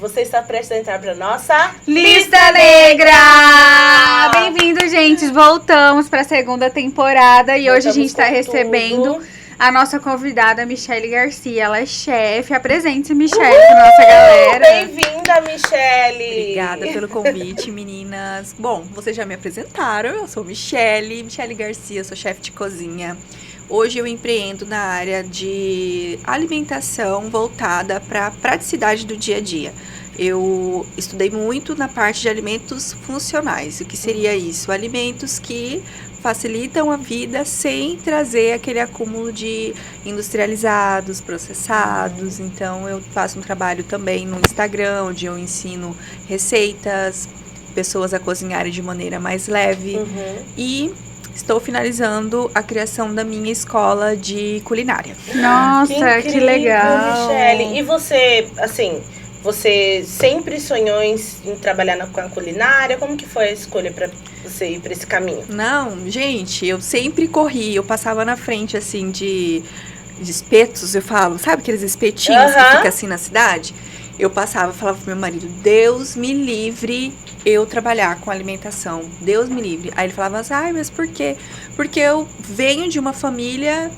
você está prestes a entrar para nossa Lista Negra! Bem-vindo, gente. Voltamos para a segunda temporada e hoje a gente está recebendo a nossa convidada, Michele Garcia. Ela é chefe. Apresente-se, Michele, para nossa galera. Bem-vinda, Michele! Obrigada pelo convite, meninas. Bom, vocês já me apresentaram. Eu sou Michele Garcia, sou chefe de cozinha. Hoje eu empreendo na área de alimentação voltada para a praticidade do dia a dia. Eu estudei muito na parte de alimentos funcionais. O que seria isso? Alimentos que facilitam a vida sem trazer aquele acúmulo de industrializados, processados. Então eu faço um trabalho também no Instagram, onde eu ensino receitas, pessoas a cozinharem de maneira mais leve. E estou finalizando a criação da minha escola de culinária. Nossa, que legal! Michele. E você, assim, você sempre sonhou em trabalhar com a culinária? Como que foi a escolha para você ir para esse caminho? Não, gente, eu sempre corri. Eu passava na frente, assim, de espetos, eu falo. Sabe aqueles espetinhos que fica assim na cidade? Eu passava e falava pro meu marido, Deus me livre eu trabalhar com alimentação. Deus me livre. Aí ele falava assim, ai, mas por quê? Porque eu venho de uma família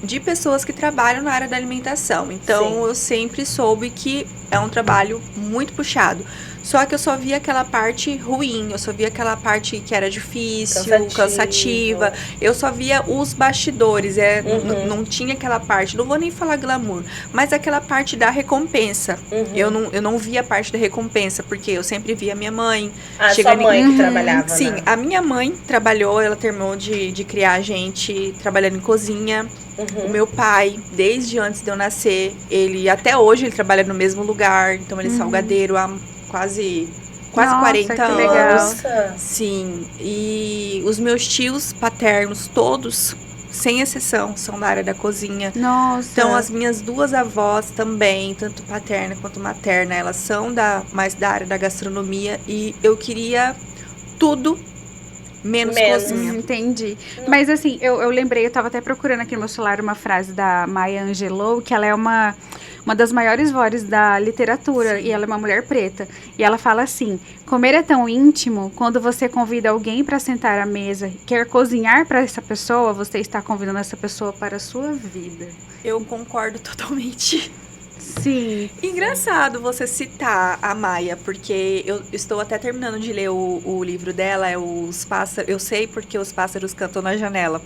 de pessoas que trabalham na área da alimentação. Então, eu sempre soube que é um trabalho muito puxado. Só que eu só via aquela parte ruim, eu só via aquela parte que era difícil, cansativa. Eu só via os bastidores, não tinha aquela parte, não vou nem falar glamour, mas aquela parte da recompensa. Eu não via a parte da recompensa, porque eu sempre via minha mãe. Sua mãe que trabalhava, Sim, né? A minha mãe trabalhou, ela terminou de criar a gente trabalhando em cozinha. O meu pai, desde antes de eu nascer, até hoje ele trabalha no mesmo lugar, então ele é salgadeiro há quase 40 que anos. legal. Sim, e os meus tios paternos, todos, sem exceção, são da área da cozinha. Nossa. Então, as minhas duas avós também, tanto paterna quanto materna, elas são mais da área da gastronomia e eu queria tudo menos cozinha. Entendi. Mas assim, eu lembrei, eu tava até procurando aqui no meu celular uma frase da Maya Angelou, que ela é uma das maiores vozes da literatura, e ela é uma mulher preta. E ela fala assim, comer é tão íntimo, quando você convida alguém para sentar à mesa, quer cozinhar para essa pessoa, você está convidando essa pessoa para a sua vida. Eu concordo totalmente. Sim. Engraçado você citar a Maia, porque eu estou até terminando de ler o livro dela, é Os Pássaros. Eu sei porque os pássaros cantam na janela.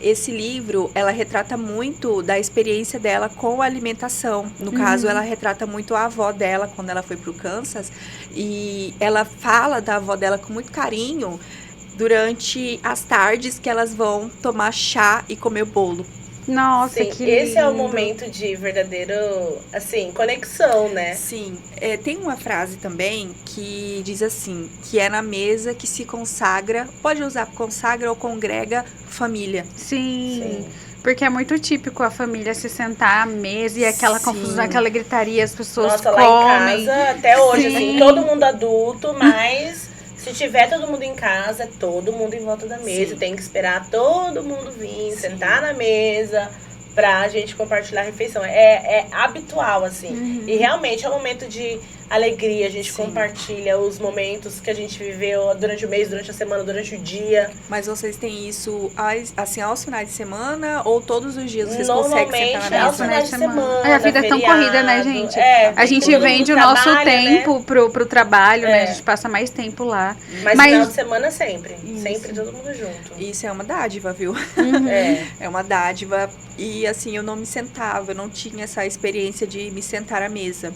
Esse livro, ela retrata muito da experiência dela com a alimentação. No caso, ela retrata muito a avó dela, quando ela foi pro Kansas. E ela fala da avó dela com muito carinho durante as tardes que elas vão tomar chá e comer bolo. Nossa, Sim, que esse lindo. é o momento de verdadeiro, assim, conexão, né? Sim, tem uma frase também que diz assim, que é na mesa que se consagra, pode usar consagra ou congrega família. Sim. Porque é muito típico a família se sentar à mesa e aquela confusão, aquela gritaria, as pessoas Nossa, comem. lá em casa, até hoje, Sim. assim, todo mundo adulto, mas se tiver todo mundo em casa, todo mundo em volta da mesa. Tem que esperar todo mundo vir, sentar na mesa pra gente compartilhar a refeição. É habitual, assim. E realmente é um momento de alegria. A gente compartilha os momentos que a gente viveu durante o mês, durante a semana, durante o dia. Mas vocês têm isso, assim, aos finais de semana ou todos os dias vocês conseguem sentar na mesa? Aos finais de semana. A vida é tão corrida, né, gente? A gente todo vende o mundo nosso trabalha, tempo pro trabalho, né? A gente passa mais tempo lá. Mas final de semana sempre. Sempre todo mundo junto. Isso é uma dádiva, viu? É uma dádiva. E assim, eu não me sentava, eu não tinha essa experiência de me sentar à mesa.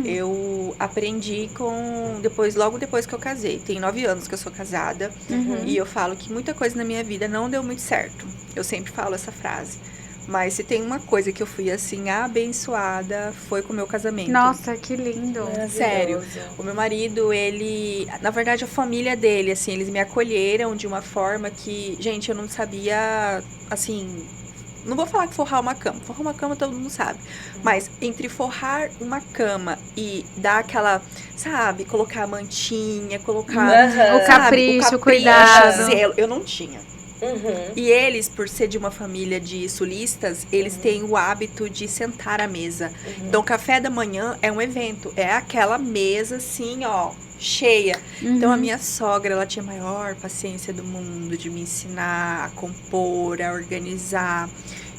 Eu aprendi logo depois que eu casei. Tem 9 anos que eu sou casada. E eu falo que muita coisa na minha vida não deu muito certo. Eu sempre falo essa frase. Mas se tem uma coisa que eu fui, assim, abençoada, foi com o meu casamento. Nossa, que lindo. Sério. O meu marido, na verdade, a família dele, assim, eles me acolheram de uma forma que, gente, eu não sabia, assim, não vou falar que forrar uma cama todo mundo sabe. Mas entre forrar uma cama e dar aquela, sabe, colocar a mantinha, colocar o capricho, o cuidado. Zelo, eu não tinha. E eles, por ser de uma família de sulistas, eles têm o hábito de sentar à mesa. Então, o café da manhã é um evento. É aquela mesa, assim, ó, cheia. Então, a minha sogra, ela tinha a maior paciência do mundo de me ensinar a compor, a organizar.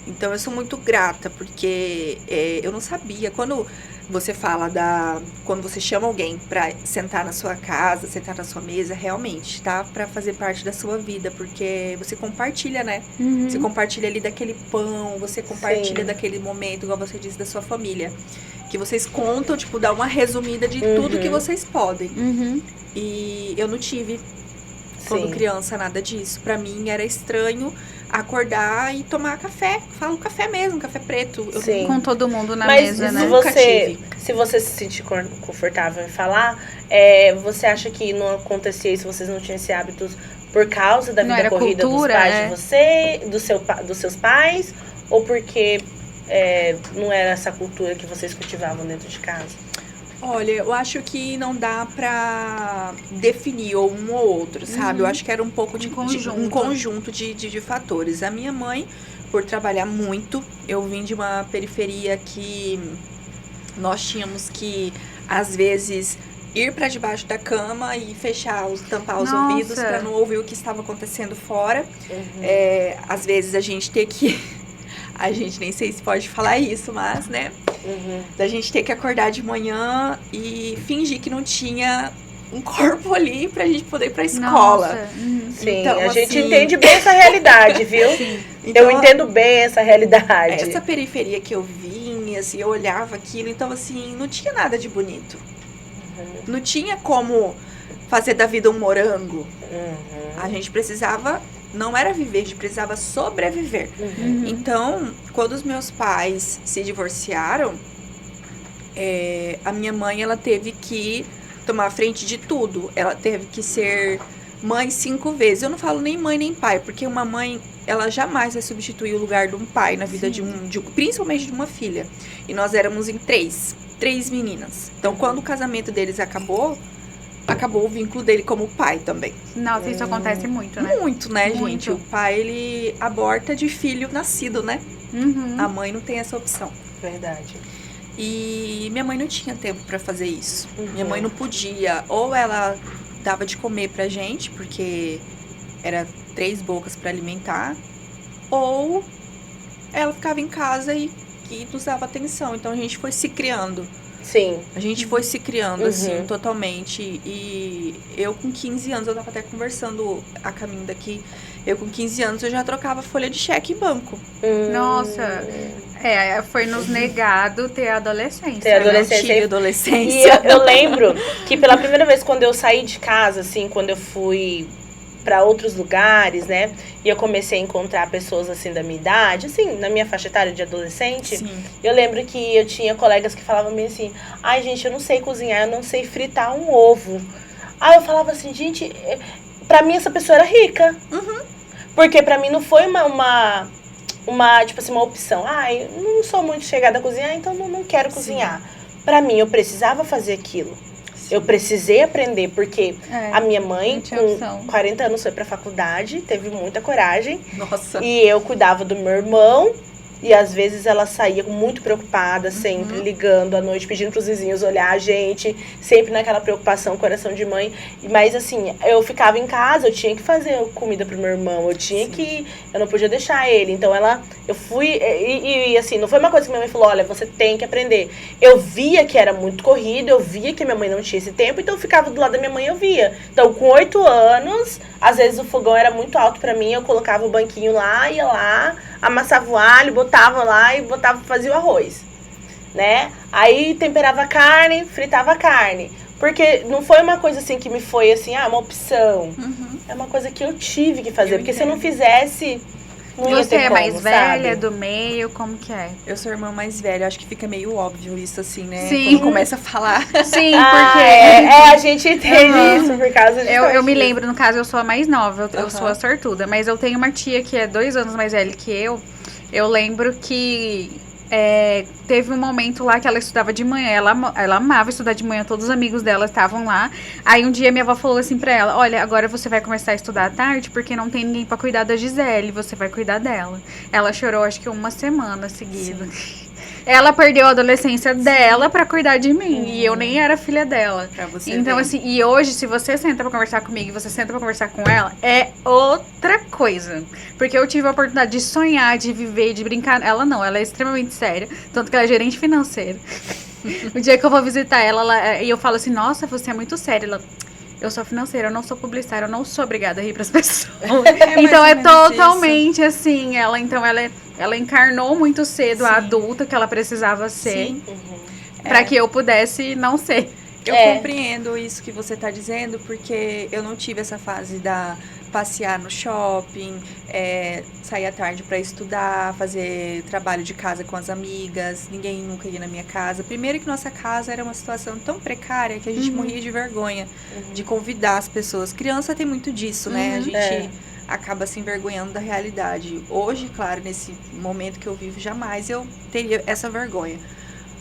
Então, eu sou muito grata, porque eu não sabia. Quando você fala quando você chama alguém pra sentar na sua casa, sentar na sua mesa, realmente, tá? Pra fazer parte da sua vida, porque você compartilha, né? Você compartilha ali daquele pão, você compartilha daquele momento, igual você disse, da sua família. Que vocês contam, tipo, dá uma resumida de tudo que vocês podem. E eu não tive, quando criança, nada disso. Pra mim, era estranho acordar e tomar café. Falo café mesmo, café preto. Com todo mundo na Mas mesa, né? Se você se sentir confortável em falar, você acha que não acontecia isso, vocês não tinham esse hábito por causa da vida corrida cultura, dos pais de você, dos seus pais, ou porque não era essa cultura que vocês cultivavam dentro de casa? Olha, eu acho que não dá pra definir um ou outro, sabe? Eu acho que era um pouco de um conjunto de fatores. A minha mãe, por trabalhar muito, eu vim de uma periferia que nós tínhamos que, às vezes, ir pra debaixo da cama e tampar os ouvidos pra não ouvir o que estava acontecendo fora. Às vezes a gente ter que... A gente nem sei se pode falar isso, mas, né? Da gente ter que acordar de manhã e fingir que não tinha um corpo ali pra gente poder ir pra escola. Sim, então, a gente assim... entende bem essa realidade, viu? Então, eu entendo bem essa realidade. Essa periferia que eu vinha, assim, eu olhava aquilo, então, assim, não tinha nada de bonito. Não tinha como fazer da vida um morango. A gente precisava... Não era viver, a gente precisava sobreviver. Então, quando os meus pais se divorciaram, a minha mãe, ela teve que tomar a frente de tudo. Ela teve que ser mãe 5 vezes. Eu não falo nem mãe nem pai, porque uma mãe, ela jamais vai substituir o lugar de um pai na vida principalmente de uma filha. E nós éramos em 3 meninas. Então, quando o casamento deles acabou o vínculo dele como pai também. Nossa, isso acontece muito, né? Muito, né, gente? O pai, ele aborta de filho nascido, né? A mãe não tem essa opção. Verdade. E minha mãe não tinha tempo pra fazer isso. Minha mãe não podia. Ou ela dava de comer pra gente, porque era 3 bocas pra alimentar. Ou ela ficava em casa e nos dava atenção. Então, a gente foi se criando. Sim. A gente foi se criando, assim, totalmente. E eu com 15 anos, eu tava até conversando a caminho daqui. Eu com 15 anos, eu já trocava folha de cheque em banco. Nossa. Foi nos negado ter adolescência. Eu tive adolescência. E eu lembro que pela primeira vez, quando eu saí de casa, assim, quando eu fui para outros lugares, né? E eu comecei a encontrar pessoas, assim, da minha idade, assim, na minha faixa etária de adolescente. Eu lembro que eu tinha colegas que falavam bem assim, ai, gente, eu não sei cozinhar, eu não sei fritar um ovo. Aí eu falava assim, gente, pra mim essa pessoa era rica. Porque pra mim não foi uma tipo assim, uma opção. Ai, não sou muito chegada a cozinhar, então não quero cozinhar. Pra mim, eu precisava fazer aquilo. Eu precisei aprender, porque a minha mãe, com 40 anos, foi pra faculdade, teve muita coragem. Nossa. E eu cuidava do meu irmão. E às vezes ela saía muito preocupada, sempre ligando à noite, pedindo pros vizinhos olhar a gente, sempre naquela preocupação, coração de mãe. Mas assim, eu ficava em casa, eu tinha que fazer comida pro meu irmão, eu não podia deixar ele. Então eu fui, e assim, não foi uma coisa que minha mãe falou, olha, você tem que aprender. Eu via que era muito corrido, eu via que minha mãe não tinha esse tempo, então eu ficava do lado da minha mãe e eu via. Então com 8 anos, às vezes o fogão era muito alto pra mim, eu colocava o banquinho lá, ia lá, amassava o alho, botava lá e fazia o arroz, né? Aí temperava a carne, fritava a carne. Porque não foi uma coisa assim que me foi assim, uma opção. É uma coisa que eu tive que fazer. Porque se eu não fizesse, não ia ter como, Você é mais velha, sabe? do meio, como que é? Eu sou a irmã mais velha, acho que fica meio óbvio isso assim, né? Sim. Quando começa a falar. Sim, porque... a gente entende isso por causa de... Eu me lembro, no caso, eu sou a mais nova, eu sou a sortuda. Mas eu tenho uma tia que é 2 anos mais velha que eu. Eu lembro que teve um momento lá que ela estudava de manhã, ela amava estudar de manhã, todos os amigos dela estavam lá. Aí um dia minha avó falou assim pra ela, olha, agora você vai começar a estudar à tarde porque não tem ninguém pra cuidar da Gisele, você vai cuidar dela. Ela chorou acho que uma semana seguida. Ela perdeu a adolescência dela pra cuidar de mim. E eu nem era filha dela. Pra você então, ver. assim, e hoje, se você senta pra conversar comigo e você senta pra conversar com ela, é outra coisa. Porque eu tive a oportunidade de sonhar, de viver, de brincar. Ela não, ela é extremamente séria. Tanto que ela é gerente financeira. O dia que eu vou visitar ela, e eu falo assim, nossa, você é muito séria. Ela, eu sou financeira, eu não sou publicitária, eu não sou obrigada a rir pras pessoas. Então é totalmente assim. Ela encarnou muito cedo a adulta que ela precisava ser. Sim. Pra que eu pudesse não ser. Eu compreendo isso que você tá dizendo, porque eu não tive essa fase da passear no shopping, sair à tarde para estudar, fazer trabalho de casa com as amigas, ninguém nunca ia na minha casa. Primeiro que nossa casa era uma situação tão precária que a gente morria de vergonha de convidar as pessoas. Criança tem muito disso, né? A gente acaba se envergonhando da realidade. Hoje, claro, nesse momento que eu vivo, jamais eu teria essa vergonha.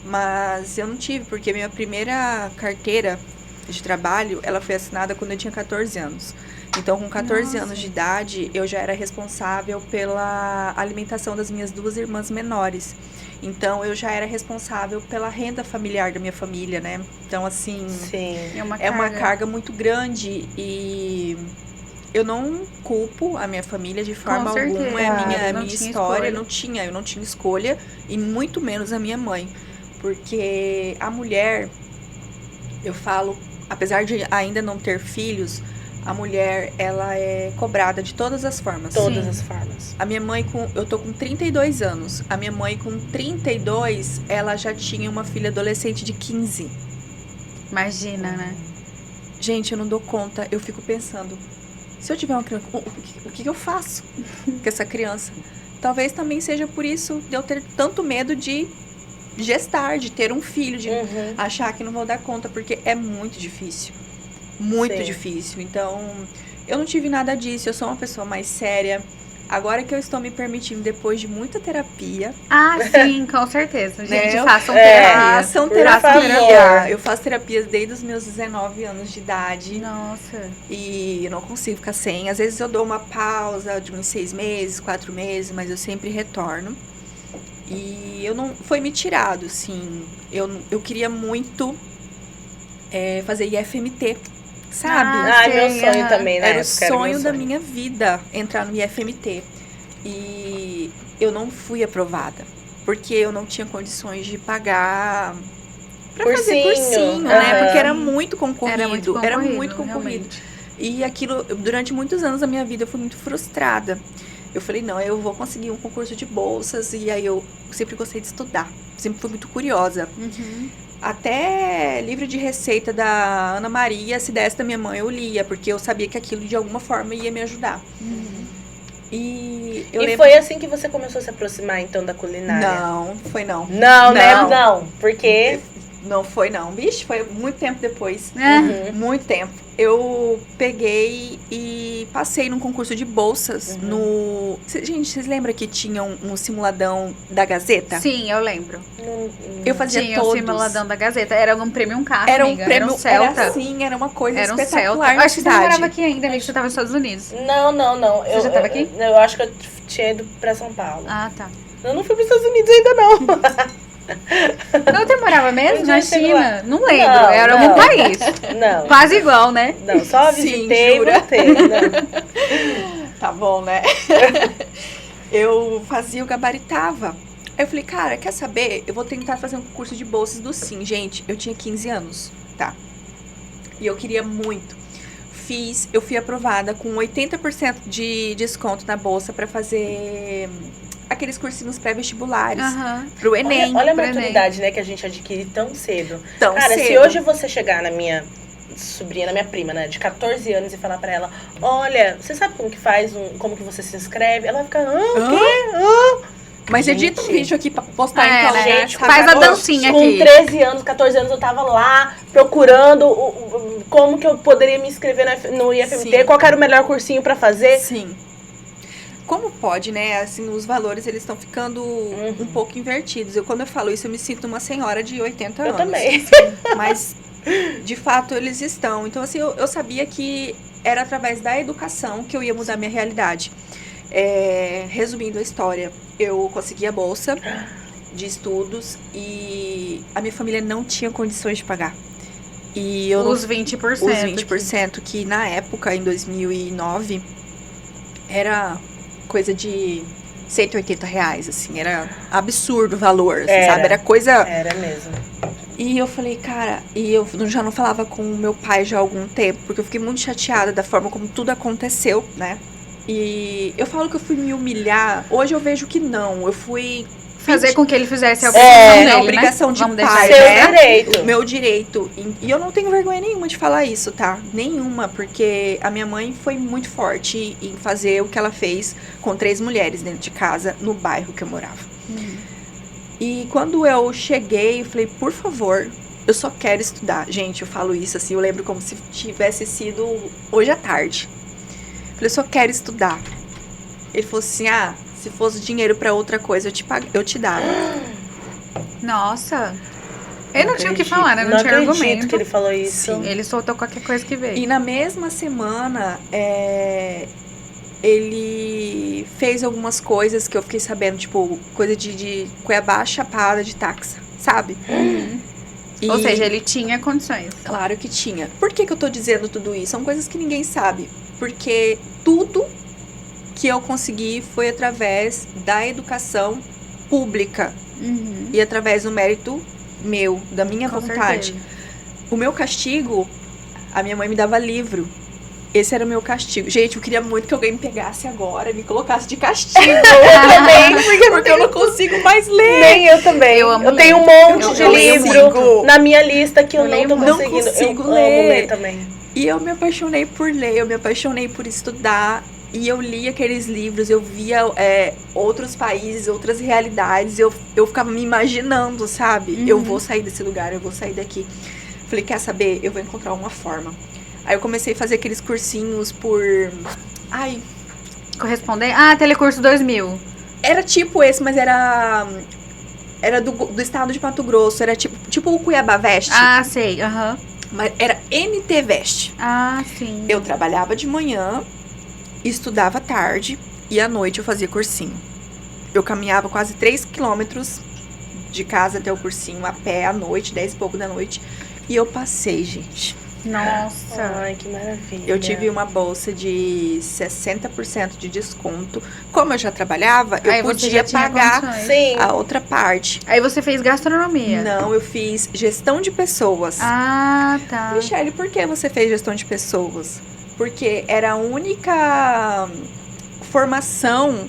Mas eu não tive, porque minha primeira carteira de trabalho, ela foi assinada quando eu tinha 14 anos. Então, com 14 anos de idade, eu já era responsável pela alimentação das minhas 2 irmãs menores. Então, eu já era responsável pela renda familiar da minha família, né? Então, assim, é uma carga muito grande e eu não culpo a minha família de forma alguma. É a minha história, eu não tinha escolha e muito menos a minha mãe. Porque a mulher, eu falo, apesar de ainda não ter filhos, a mulher, ela é cobrada de todas as formas. Todas as formas. A minha mãe, eu tô com 32 anos. A minha mãe, com 32, ela já tinha uma filha adolescente de 15. Imagina, né? Gente, eu não dou conta. Eu fico pensando, se eu tiver uma criança, o que eu faço com essa criança? Talvez também seja por isso de eu ter tanto medo de gestar, de ter um filho, de achar que não vou dar conta, porque é muito difícil. Muito difícil. Então, eu não tive nada disso. Eu sou uma pessoa mais séria. Agora que eu estou me permitindo, depois de muita terapia... Ah, sim, com certeza. Gente, né? façam terapia. Façam terapia. Eu faço terapias desde os meus 19 anos de idade. Nossa. E eu não consigo ficar sem. Às vezes eu dou uma pausa de uns 6 meses, 4 meses, mas eu sempre retorno. E eu não... Foi me tirado, assim. Eu queria muito fazer IFMT, sabe? Meu sonho também, né? Era o sonho da minha vida, entrar no IFMT. E eu não fui aprovada, porque eu não tinha condições de pagar pra fazer cursinho, né? Porque era muito concorrido. Era muito concorrido. Realmente. E aquilo, durante muitos anos da minha vida, eu fui muito frustrada. Eu falei, não, eu vou conseguir um concurso de bolsas. E aí eu sempre gostei de estudar. Sempre fui muito curiosa. Até livro de receita da Ana Maria, se desse da minha mãe, eu lia. Porque eu sabia que aquilo de alguma forma ia me ajudar. E foi assim que você começou a se aproximar, então, da culinária? Não, foi não. Não, né? Não, porque... Não foi não. Vixe, foi muito tempo depois. Muito tempo. Eu peguei e passei num concurso de bolsas no... Gente, vocês lembram que tinha um simuladão da Gazeta? Sim, eu lembro. Eu fazia tinha todos. Tinha o simuladão da Gazeta. Era um prêmio, um carro, Era um amiga. prêmio, era um Celta. Era assim, era uma coisa era um espetacular Celta. na Acho que você não cidade. morava aqui ainda, amiga, você tava nos Estados Unidos. Não. Você já tava aqui? Eu acho que eu tinha ido pra São Paulo. Ah, tá. Eu não fui pros Estados Unidos ainda, não. Não, você morava mesmo? Na China? Não lembro. Não, era não. algum país. Não. Quase igual, né? Não, só visitei e voltei. Tá bom, né? Eu fazia, eu gabaritava. Aí eu falei, cara, quer saber? Eu vou tentar fazer um concurso de bolsas do Sim. Gente, eu tinha 15 anos, tá? E eu queria muito. Eu fui aprovada com 80% de desconto na bolsa pra fazer aqueles cursinhos pré-vestibulares pro Enem. Olha a maturidade, né, que a gente adquire tão cedo. Cara, se hoje você chegar na minha sobrinha, na minha prima, né, de 14 anos e falar pra ela, olha, você sabe como que faz, como que você se inscreve? Ela vai ficar, o quê? Mas edita um vídeo aqui pra postar, então, né? gente. Faz a dancinha aqui. Com 13 anos, 14 anos, eu tava lá procurando como que eu poderia me inscrever no IFMT, qual que era o melhor cursinho pra fazer. Sim. como pode, né? Assim, os valores, eles estão ficando um pouco invertidos. Quando eu falo isso, eu me sinto uma senhora de 80 anos. Eu também. Mas, de fato, eles estão. Então, assim, eu sabia que era através da educação que eu ia mudar minha realidade. Resumindo a história, eu consegui a bolsa de estudos e a minha família não tinha condições de pagar. E eu Os 20%. Os 20%, que na época, em 2009, era coisa de R$180, assim, era absurdo o valor, assim, sabe? Era coisa... Era mesmo. E eu falei, cara, e eu já não falava com o meu pai já há algum tempo, porque eu fiquei muito chateada da forma como tudo aconteceu, né? E eu falo que eu fui me humilhar, hoje eu vejo que não, eu fui... Fazer com que ele fizesse a obrigação dele, a obrigação né? de Vamos pai, deixar Seu né? direito. O meu direito. E eu não tenho vergonha nenhuma de falar isso, tá? Nenhuma, porque a minha mãe foi muito forte em fazer o que ela fez com 3 mulheres dentro de casa, no bairro que eu morava. E quando eu cheguei, eu falei, por favor, eu só quero estudar. Gente, eu falo isso assim, eu lembro como se tivesse sido hoje à tarde. Eu falei, eu só quero estudar. Ele falou assim, se fosse dinheiro pra outra coisa, eu te dava. Nossa. Ele não tinha o que acredito. falar, né? Não tinha acredito argumento. que ele falou isso. Sim. Ele soltou qualquer coisa que veio. E na mesma semana, ele fez algumas coisas que eu fiquei sabendo, tipo, coisa de Cuiabá, Chapada, de táxi, sabe? Ou seja, ele tinha condições. Claro que tinha. Por que eu tô dizendo tudo isso? São coisas que ninguém sabe. Porque tudo que eu consegui foi através da educação pública. E através do mérito meu, da minha vontade. O meu castigo, a minha mãe me dava livro. Esse era o meu castigo. Gente, eu queria muito que alguém me pegasse agora e me colocasse de castigo. Eu também, porque eu não consigo mais ler. Nem eu também. Eu tenho um monte de Eu livro na minha lista que eu não tô não conseguindo. consigo Eu ler. amo ler também. E eu me apaixonei por ler, eu me apaixonei por estudar. E eu li aqueles livros, eu via outros países, outras realidades. Eu ficava me imaginando, sabe? Eu vou sair desse lugar, eu vou sair daqui. Falei, quer saber? Eu vou encontrar uma forma. Aí eu comecei a fazer aqueles cursinhos por... Corresponder? Telecurso 2000. Era tipo esse, mas era do estado de Mato Grosso. Era tipo o Cuiabá Veste. Sei. Mas era NT Veste. Sim. Eu trabalhava de manhã, estudava à tarde e à noite eu fazia cursinho. Eu caminhava quase 3 quilômetros de casa até o cursinho, a pé, à noite, 10 e pouco da noite. E eu passei, gente. Nossa. Ai, que maravilha. Eu tive uma bolsa de 60% de desconto. Como eu já trabalhava, eu podia pagar a outra parte. Aí você fez gastronomia? Não, eu fiz gestão de pessoas. Tá. Michele, por que você fez gestão de pessoas? Porque era a única formação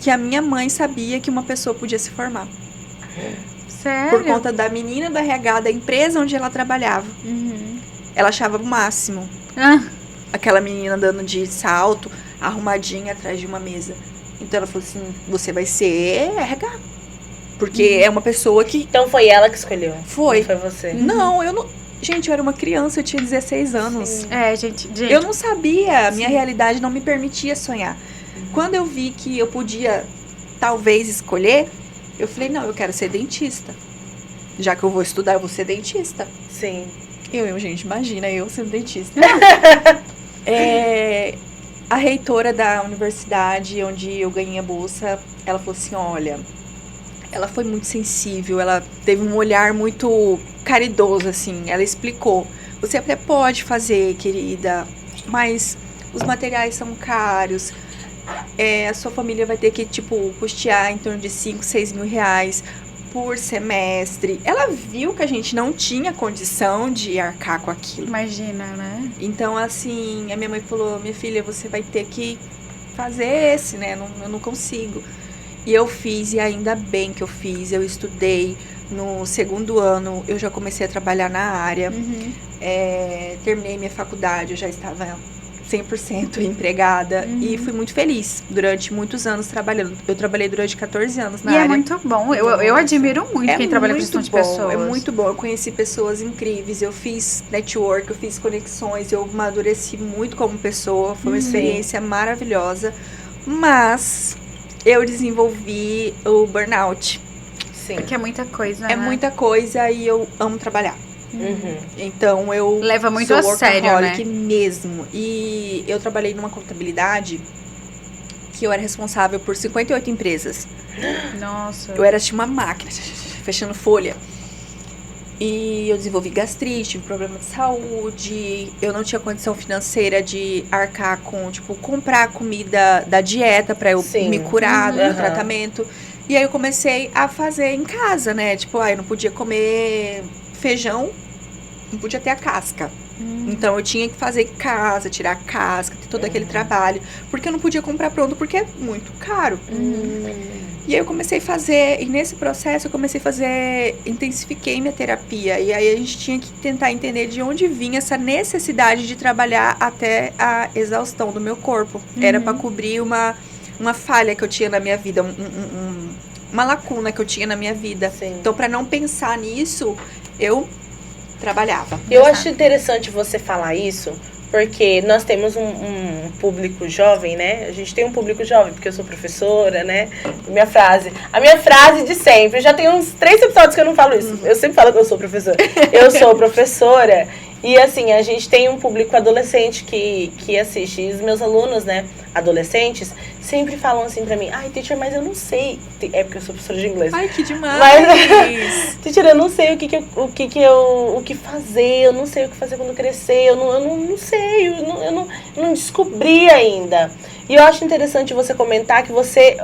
que a minha mãe sabia que uma pessoa podia se formar. Sério? Por conta da menina do RH da empresa onde ela trabalhava. Ela achava o máximo. Aquela menina andando de salto, arrumadinha atrás de uma mesa. Então ela falou assim, você vai ser RH. Porque é uma pessoa que... Então foi ela que escolheu? Foi. Não foi você? Não, eu não... Gente, eu era uma criança, eu tinha 16 anos. Sim. Gente. Eu não sabia, a minha realidade não me permitia sonhar. Quando eu vi que eu podia, talvez, escolher, eu falei, não, eu quero ser dentista. Já que eu vou estudar, eu vou ser dentista. Sim. Gente, imagina, eu sendo dentista. A reitora da universidade onde eu ganhei a bolsa, ela falou assim, olha, ela foi muito sensível, ela teve um olhar muito caridoso, assim, ela explicou, você até pode fazer, querida, mas os materiais são caros, a sua família vai ter que, custear em torno de 5, 6 mil reais por semestre. Ela viu que a gente não tinha condição de arcar com aquilo. Imagina, né? Então, assim, a minha mãe falou, minha filha, você vai ter que fazer esse, né? Eu não consigo. E eu fiz, e ainda bem que eu fiz. Eu estudei. No 2º ano, eu já comecei a trabalhar na área. Terminei minha faculdade, eu já estava 100% empregada. E fui muito feliz durante muitos anos trabalhando. Eu trabalhei durante 14 anos na área. E é muito bom. Eu admiro muito quem trabalha com gestão de pessoas. É muito bom. Eu conheci pessoas incríveis. Eu fiz network, eu fiz conexões. Eu amadureci muito como pessoa. Foi uma experiência maravilhosa. Mas eu desenvolvi o burnout. Sim. Porque é muita coisa, É né? muita coisa e eu amo trabalhar. Uhum. Então eu Leva muito sou a sério, workaholic né? mesmo. E eu trabalhei numa contabilidade que eu era responsável por 58 empresas. Nossa. Eu era tipo uma máquina, fechando folha. E eu desenvolvi gastrite, tive problema de saúde. Eu não tinha condição financeira de arcar com, tipo, comprar comida da dieta pra eu Sim. me curar do meu Uhum. tratamento. E aí eu comecei a fazer em casa, né? Tipo, eu não podia comer feijão, não podia ter a casca. Então eu tinha que fazer em casa, tirar a casca, ter todo aquele trabalho. Porque eu não podia comprar pronto, porque é muito caro. E aí eu comecei a fazer, e nesse processo eu comecei a fazer, intensifiquei minha terapia. E aí a gente tinha que tentar entender de onde vinha essa necessidade de trabalhar até a exaustão do meu corpo. Era pra cobrir uma falha que eu tinha na minha vida, uma lacuna que eu tinha na minha vida. Sim. Então, pra não pensar nisso, eu trabalhava. Eu acho interessante você falar isso, porque nós temos um público jovem, né? A gente tem um público jovem, porque eu sou professora, né? A minha frase de sempre, já tem uns 3 episódios que eu não falo isso. Eu sempre falo que eu sou professora. Eu sou professora e, assim, a gente tem um público adolescente que assiste. E os meus alunos, né, adolescentes, sempre falam assim pra mim, ai, teacher, mas eu não sei. É porque eu sou professora de inglês. Ai, que demais! Mas, teacher, eu não sei o que fazer, eu não sei o que fazer quando crescer, eu não sei, eu não descobri ainda. E eu acho interessante você comentar que você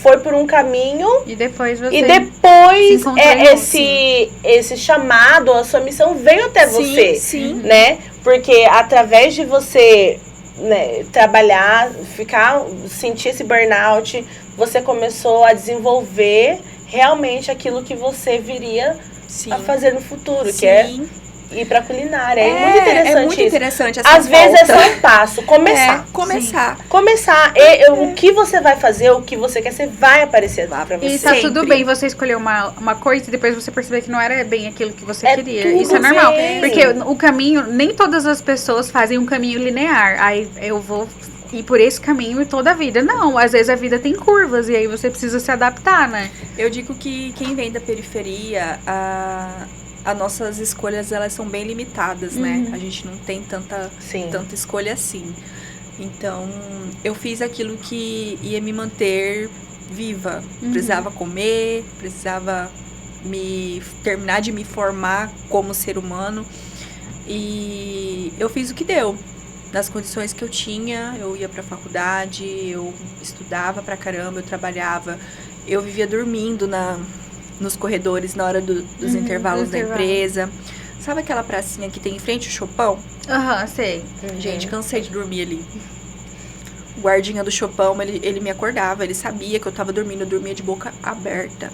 foi por um caminho E depois você... e depois se encontrou em outro. esse chamado, a sua missão veio até você, Sim. né? Porque através de você, né, trabalhar, sentir esse burnout, você começou a desenvolver realmente aquilo que você viria Sim. a fazer no futuro, Sim. que é ir pra culinária. É muito interessante É muito isso. interessante essa Às vezes é volta. só um passo, começar. Começar. Começar. O que você vai fazer, o que você quer ser, vai aparecer lá pra você. E tá Sempre. tudo bem você escolher uma coisa e depois você perceber que não era bem aquilo que você É queria. tudo Isso é normal. bem. Porque o caminho, nem todas as pessoas fazem um caminho linear. Aí eu vou ir por esse caminho toda a vida. Não, às vezes a vida tem curvas e aí você precisa se adaptar, né? Eu digo que quem vem da periferia, as nossas escolhas, elas são bem limitadas, né? A gente não tem tanta escolha assim. Então, eu fiz aquilo que ia me manter viva. Precisava comer, precisava terminar de me formar como ser humano. E eu fiz o que deu. Nas condições que eu tinha, eu ia pra faculdade, eu estudava pra caramba, eu trabalhava. Eu vivia dormindo nos corredores na hora dos intervalos da empresa. Sabe aquela pracinha que tem em frente ao Chopão? Aham, sei. Gente, cansei de dormir ali. O guardinha do Chopão, ele me acordava, ele sabia que eu tava dormindo, eu dormia de boca aberta.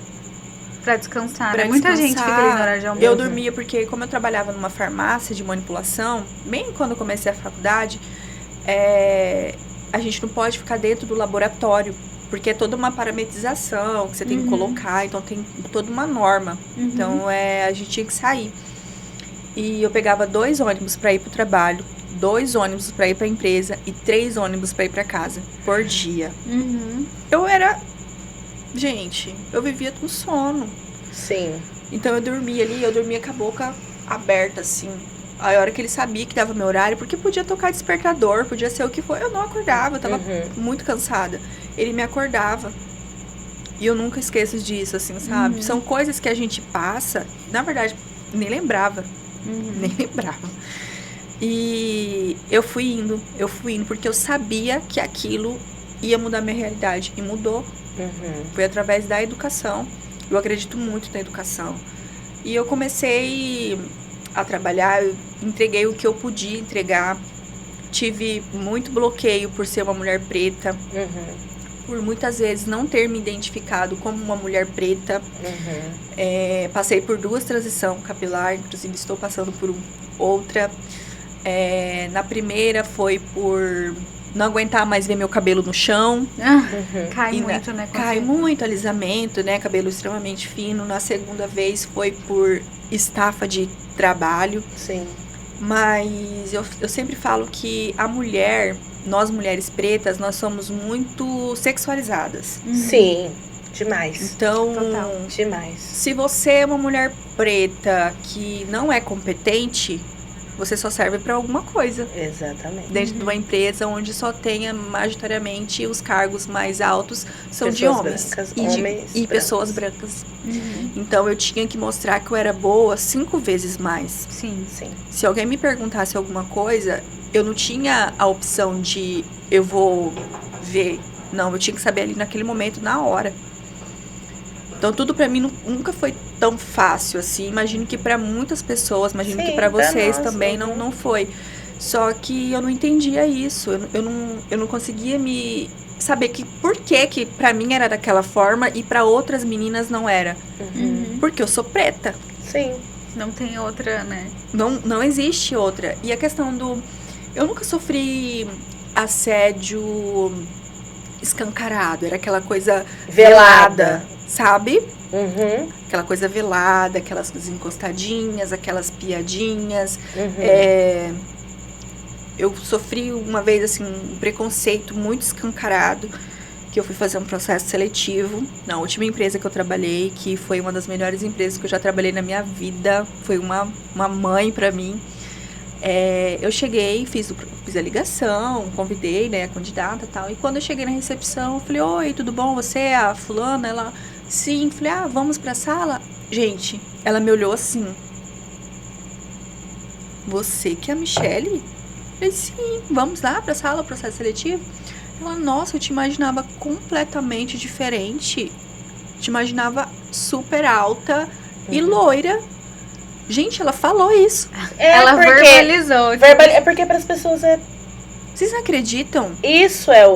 Pra descansar, Pra né? Muita gente descansar. fica ali no horário de almoço. Eu dormia porque, como eu trabalhava numa farmácia de manipulação, bem quando eu comecei a faculdade, a gente não pode ficar dentro do laboratório, porque é toda uma parametrização que você tem que colocar, então tem toda uma norma. Então, a gente tinha que sair. E eu pegava 2 ônibus pra ir pro trabalho, 2 ônibus pra ir pra empresa e 3 ônibus pra ir pra casa por dia. Eu era... Gente, eu vivia com sono. Sim. Então eu dormia ali, eu dormia com a boca aberta, assim. Aí a hora que ele sabia que dava meu horário, porque podia tocar despertador, podia ser o que for, eu não acordava, eu tava muito cansada. Ele me acordava. E eu nunca esqueço disso, assim, sabe? São coisas que a gente passa, na verdade, nem lembrava. Nem lembrava. E eu fui indo, porque eu sabia que aquilo ia mudar minha realidade. E mudou. Foi através da educação. Eu acredito muito na educação. E eu comecei a trabalhar, eu entreguei o que eu podia entregar. Tive muito bloqueio por ser uma mulher preta. Por muitas vezes não ter me identificado como uma mulher preta. Passei por 2 transições capilar, inclusive estou passando por outra. Na primeira foi por não aguentar mais ver meu cabelo no chão. Cai muito, né? Cai muito, alisamento, né? Cabelo extremamente fino. Na segunda vez foi por estafa de trabalho. Sim. Mas eu sempre falo que a mulher, nós mulheres pretas, nós somos muito sexualizadas. Sim, demais. Então, Demais. se você é uma mulher preta que não é competente, você só serve para alguma coisa. Exatamente. Dentro de uma empresa onde só tenha majoritariamente os cargos mais altos são Pessoas de homens. brancas, E homens brancos. pessoas brancas. Então eu tinha que mostrar que eu era boa 5 vezes mais. Sim. Sim. Se alguém me perguntasse alguma coisa, eu não tinha a opção de eu vou ver. Não, eu tinha que saber ali naquele momento, na hora. Então tudo pra mim nunca foi tão fácil assim. Imagino que pra muitas pessoas, imagino Sim, que pra pra vocês nós, também não foi. Só que eu não entendia isso. Eu não conseguia me saber que por que pra mim era daquela forma e pra outras meninas não era. Porque eu sou preta. Sim. Não tem outra, né? Não existe outra. E a questão do... Eu nunca sofri assédio escancarado. Era aquela coisa Velada. sabe? Uhum. Aquela coisa velada, aquelas coisas encostadinhas, aquelas piadinhas. Uhum. Eu sofri uma vez, assim, um preconceito muito escancarado, que eu fui fazer um processo seletivo na última empresa que eu trabalhei, que foi uma das melhores empresas que eu já trabalhei na minha vida. Foi uma mãe pra mim. Eu cheguei, fiz a ligação, convidei, né, a candidata e tal. E quando eu cheguei na recepção, eu falei, oi, tudo bom? Você é a fulana? Ela, sim. Falei, vamos pra sala? Gente, ela me olhou assim. Você que é a Michele? Eu falei, sim, vamos lá pra sala, processo seletivo? Ela, nossa, eu te imaginava completamente diferente. Te imaginava super alta e loira. Gente, ela falou isso. Ela verbalizou. É porque para as pessoas Vocês acreditam? Isso é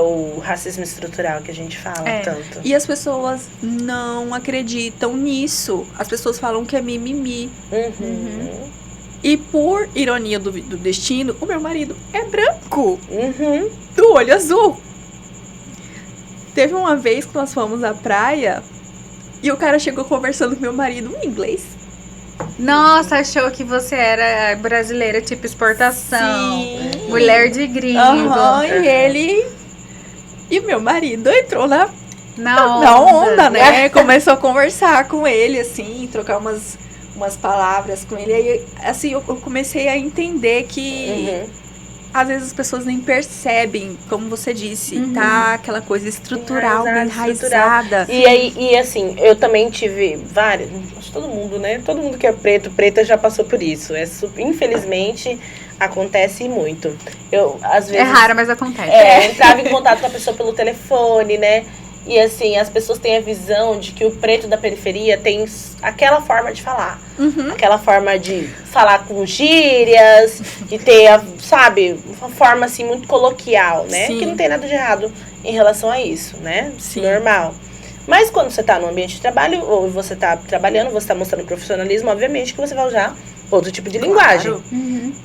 o racismo estrutural que a gente fala tanto. E as pessoas não acreditam nisso. As pessoas falam que é mimimi. E por ironia do destino, o meu marido é branco. Do olho azul. Teve uma vez que nós fomos à praia e o cara chegou conversando com meu marido em inglês. Nossa, achou que você era brasileira, tipo exportação. Sim. Mulher de gringo. E ele... E meu marido entrou na Na onda, né? Começou a conversar com ele, assim, trocar umas palavras com ele. Aí, assim, eu comecei a entender que... Às vezes as pessoas nem percebem, como você disse, tá aquela coisa estrutural, enraizada. E assim, eu também tive várias, acho que todo mundo, né? Todo mundo que é preta já passou por isso. Infelizmente, acontece muito. Às vezes, é raro, mas acontece. Entrava em contato com a pessoa pelo telefone, né? E assim, as pessoas têm a visão de que o preto da periferia tem aquela forma de falar. Aquela forma de falar com gírias, de ter, sabe, uma forma assim muito coloquial, né? Sim. Que não tem nada de errado em relação a isso, né? Sim. Normal. Mas quando você tá no ambiente de trabalho, ou você tá trabalhando, você tá mostrando profissionalismo, obviamente que você vai usar outro tipo de linguagem.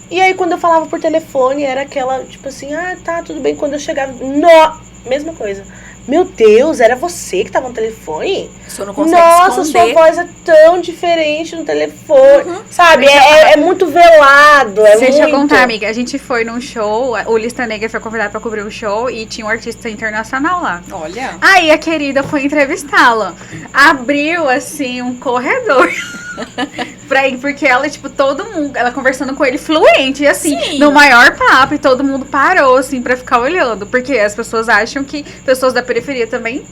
E aí, quando eu falava por telefone, era aquela, tipo assim, tá, tudo bem. Quando eu chegava, mesma coisa. Meu Deus, era você que tava no telefone? Você não consegue Nossa, esconder. sua voz é tão diferente no telefone. Sabe, é muito velado. Deixa eu contar, amiga. A gente foi num show, o Lista Negra foi convidado pra cobrir um show e tinha um artista internacional lá. Olha. Aí a querida foi entrevistá-la. Abriu, assim, um corredor. Pra ir, porque ela, tipo, todo mundo, ela conversando com ele fluente, e assim, Sim. no maior papo, e todo mundo parou, assim, pra ficar olhando. Porque as pessoas acham que pessoas da periferia também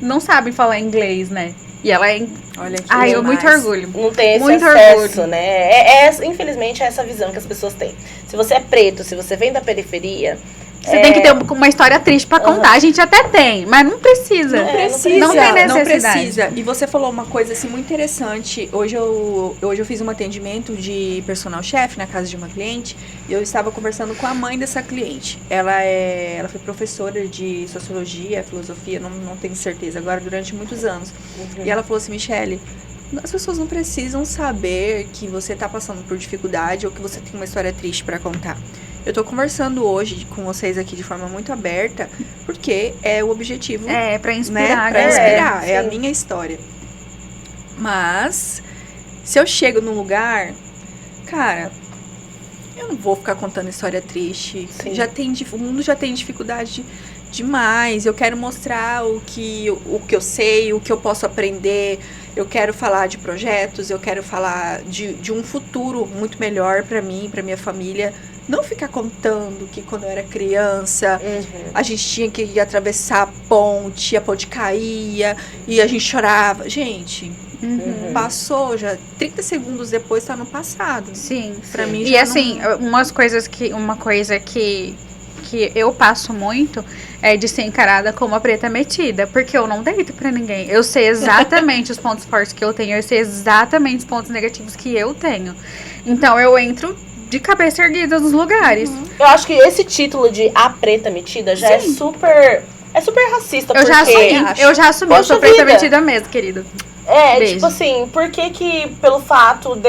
não sabem falar inglês, né? E ela é... Olha que Ai, eu demais. muito orgulho. Não tem esse Muito acesso, orgulho. né? Infelizmente, é essa visão que as pessoas têm. Se você é preto, se você vem da periferia... Você tem que ter uma história triste pra contar. A gente até tem, mas não precisa. Não precisa. Não tem necessidade. Não precisa. E você falou uma coisa assim muito interessante. Hoje eu fiz um atendimento de personal chef na casa de uma cliente e eu estava conversando com a mãe dessa cliente. Ela foi professora de sociologia, filosofia, não tenho certeza, agora durante muitos anos. E ela falou assim, Michele, as pessoas não precisam saber que você está passando por dificuldade ou que você tem uma história triste para contar. Eu tô conversando hoje com vocês aqui de forma muito aberta, porque é o objetivo. Pra inspirar, né? Pra inspirar. Sim. É a minha história. Mas, se eu chego num lugar, cara, eu não vou ficar contando história triste. Sim. O mundo já tem dificuldade demais. Eu quero mostrar o que eu sei, o que eu posso aprender. Eu quero falar de projetos, eu quero falar de um futuro muito melhor para mim, para minha família. Não ficar contando que quando eu era criança, a gente tinha que ir atravessar a ponte caía, e a gente chorava. Gente, passou já, 30 segundos depois tá no passado. Sim. Pra mim E já assim, uma coisa que eu passo muito é de ser encarada como a preta metida, porque eu não deito pra ninguém. Eu sei exatamente os pontos fortes que eu tenho, eu sei exatamente os pontos negativos que eu tenho. Então eu entro de cabeça erguida nos lugares. Eu acho que esse título de a preta metida já é super racista. Eu já assumi, eu sou preta vida. metida mesmo, querido. Beijo. Tipo assim, por que pelo fato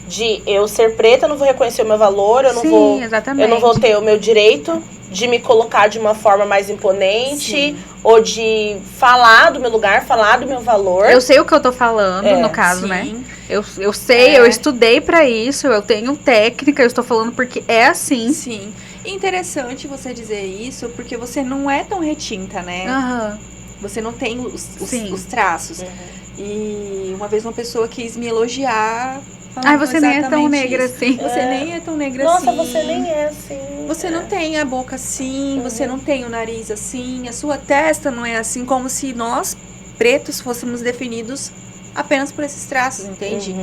de eu ser preta, eu não vou reconhecer o meu valor, eu não vou ter o meu direito de me colocar de uma forma mais imponente, ou de falar do meu lugar, falar do meu valor. Eu sei o que eu tô falando, no caso, né? Eu sei, eu estudei pra isso, eu tenho técnica, eu estou falando porque é assim. Sim. Interessante você dizer isso, porque você não é tão retinta, né? Você não tem os traços. E uma vez uma pessoa quis me elogiar. Ai, você nem é tão negra assim. Você nem é tão negra assim. Nossa, você nem é assim. Você não tem a boca assim, você não tem o nariz assim, a sua testa não é assim, como se nós, pretos, fôssemos definidos apenas por esses traços, entende?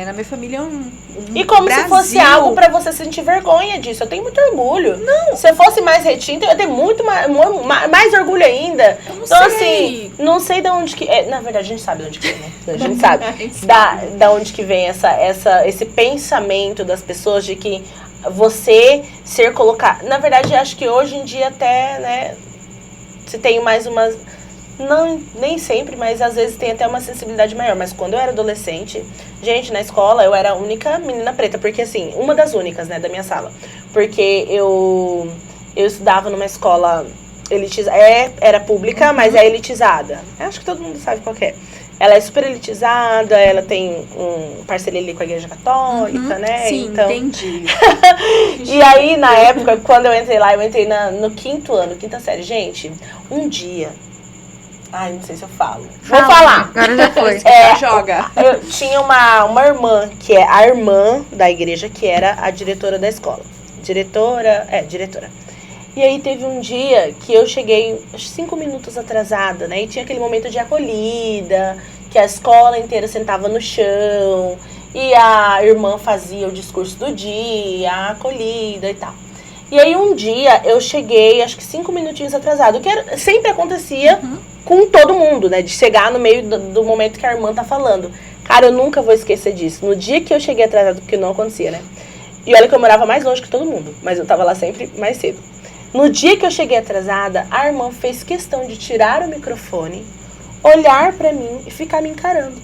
Na minha família é e como se fosse algo pra você sentir vergonha disso. Eu tenho muito orgulho. Não. Se eu fosse mais retinta, eu ia ter muito mais orgulho ainda. Então, assim, não sei de onde que... na verdade, a gente sabe de onde que vem, né? A gente sabe da onde que vem esse pensamento das pessoas de que você ser colocado... Na verdade, acho que hoje em dia até, né, se tem mais umas... Não, nem sempre, mas às vezes tem até uma sensibilidade maior. Mas quando eu era adolescente, gente, na escola eu era a única menina preta. Porque assim, uma das únicas, né, da minha sala. Porque eu estudava numa escola elitizada, era pública, mas é elitizada. Eu acho que todo mundo sabe qual que é. Ela é super elitizada, ela tem um parceria ali com a igreja católica, né? Sim, então... entendi. E aí, na época, quando eu entrei lá, eu entrei no quinto ano, quinta série. Gente, um dia... Ai, não sei se eu falo. Vou falar. Agora já foi. Joga. Eu tinha uma irmã, que é a irmã da igreja, que era a diretora da escola. Diretora. E aí teve um dia que eu cheguei 5 minutos atrasada, né? E tinha aquele momento de acolhida, que a escola inteira sentava no chão, e a irmã fazia o discurso do dia, a acolhida e tal. E aí um dia eu cheguei, acho que 5 minutinhos atrasada, o que sempre acontecia com todo mundo, né? De chegar no meio do momento que a irmã tá falando. Cara, eu nunca vou esquecer disso. No dia que eu cheguei atrasada, porque não acontecia, né? E olha que eu morava mais longe que todo mundo, mas eu tava lá sempre mais cedo. No dia que eu cheguei atrasada, a irmã fez questão de tirar o microfone, olhar pra mim e ficar me encarando.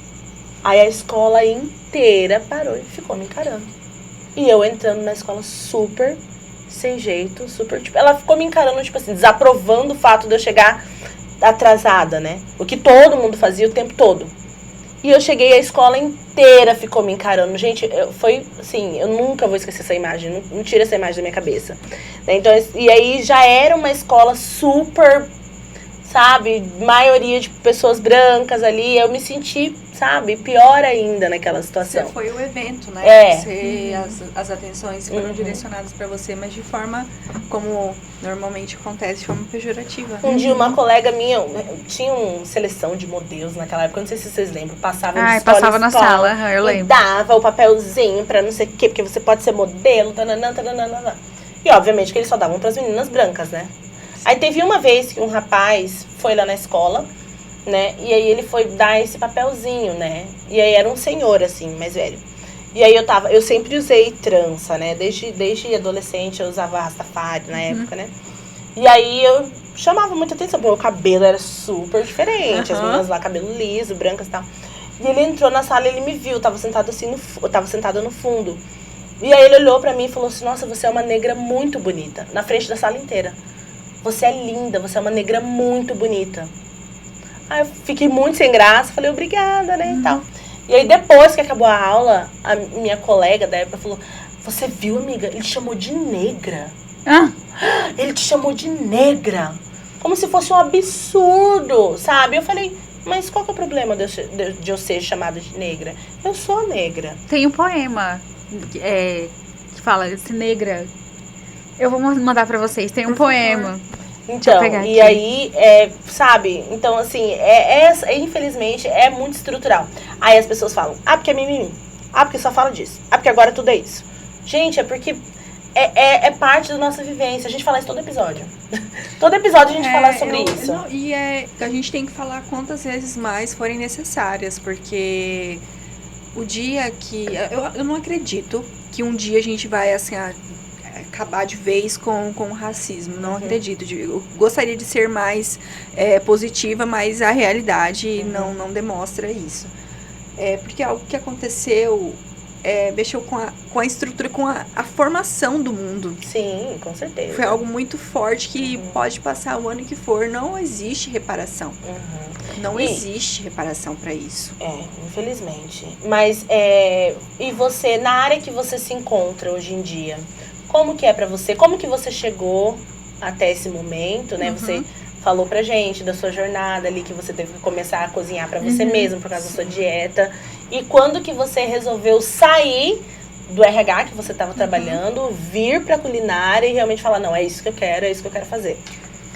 Aí a escola inteira parou e ficou me encarando. E eu entrando na escola super sem jeito, super, tipo, ela ficou me encarando, tipo assim, desaprovando o fato de eu chegar atrasada, né? O que todo mundo fazia o tempo todo. E eu cheguei, a escola inteira ficou me encarando. Gente, foi assim, eu nunca vou esquecer essa imagem, não tira essa imagem da minha cabeça. Então, e aí já era uma escola super, sabe, maioria de pessoas brancas ali, eu me senti, sabe, pior ainda naquela situação. Você foi o evento, né? As atenções foram direcionadas pra você, mas de forma, como normalmente acontece, de forma pejorativa. Um dia uma colega minha, tinha uma seleção de modelos naquela época, não sei se vocês lembram, passava de escola passava na sala, eu lembro. E dava o papelzinho pra não sei o quê, porque você pode ser modelo, tananã. E obviamente que eles só davam pras meninas brancas, né? Aí teve uma vez que um rapaz foi lá na escola, né? E aí ele foi dar esse papelzinho, né? E aí era um senhor, assim, mais velho. E aí eu sempre usei trança, né? Desde adolescente eu usava rastafari na época, né? E aí eu chamava muita atenção, porque o cabelo era super diferente. As meninas lá, cabelo liso, brancas e tal. E ele entrou na sala e ele me viu, eu tava sentada no fundo. E aí ele olhou pra mim e falou assim, nossa, você é uma negra muito bonita. Na frente da sala inteira. Você é linda, você é uma negra muito bonita. Aí eu fiquei muito sem graça, falei, obrigada, né, e tal. E aí depois que acabou a aula, a minha colega da época falou, você viu, amiga? Ele te chamou de negra. Ah, Ele te chamou de negra. Como se fosse um absurdo, sabe? Eu falei, mas qual que é o problema de eu ser chamada de negra? Eu sou negra. tem um poema que fala esse negra. Eu vou mandar pra vocês. Tem um poema. Então, pegar e aqui. aí, sabe? Então, assim, infelizmente, é muito estrutural. Aí as pessoas falam, porque é mimimi. Porque só fala disso. Porque agora tudo é isso. Gente, é porque é parte da nossa vivência. A gente fala isso todo episódio. Todo episódio a gente fala sobre isso. Não, a gente tem que falar quantas vezes mais forem necessárias, porque o dia que... Eu não acredito que um dia a gente vai, assim, acabar de vez com o racismo. Não acredito. Eu gostaria de ser mais positiva, mas a realidade não demonstra isso. Porque algo que aconteceu mexeu com a estrutura, com a formação do mundo. Sim, com certeza. Foi algo muito forte que pode passar o ano que for. Não existe reparação. Não existe reparação para isso. Infelizmente. Mas, e você, na área que você se encontra hoje em dia, como que é pra você? Como que você chegou até esse momento, né? Você falou pra gente da sua jornada ali, que você teve que começar a cozinhar pra você mesmo, por causa da sua dieta. E quando que você resolveu sair do RH que você estava trabalhando, vir pra culinária e realmente falar, não, é isso que eu quero fazer?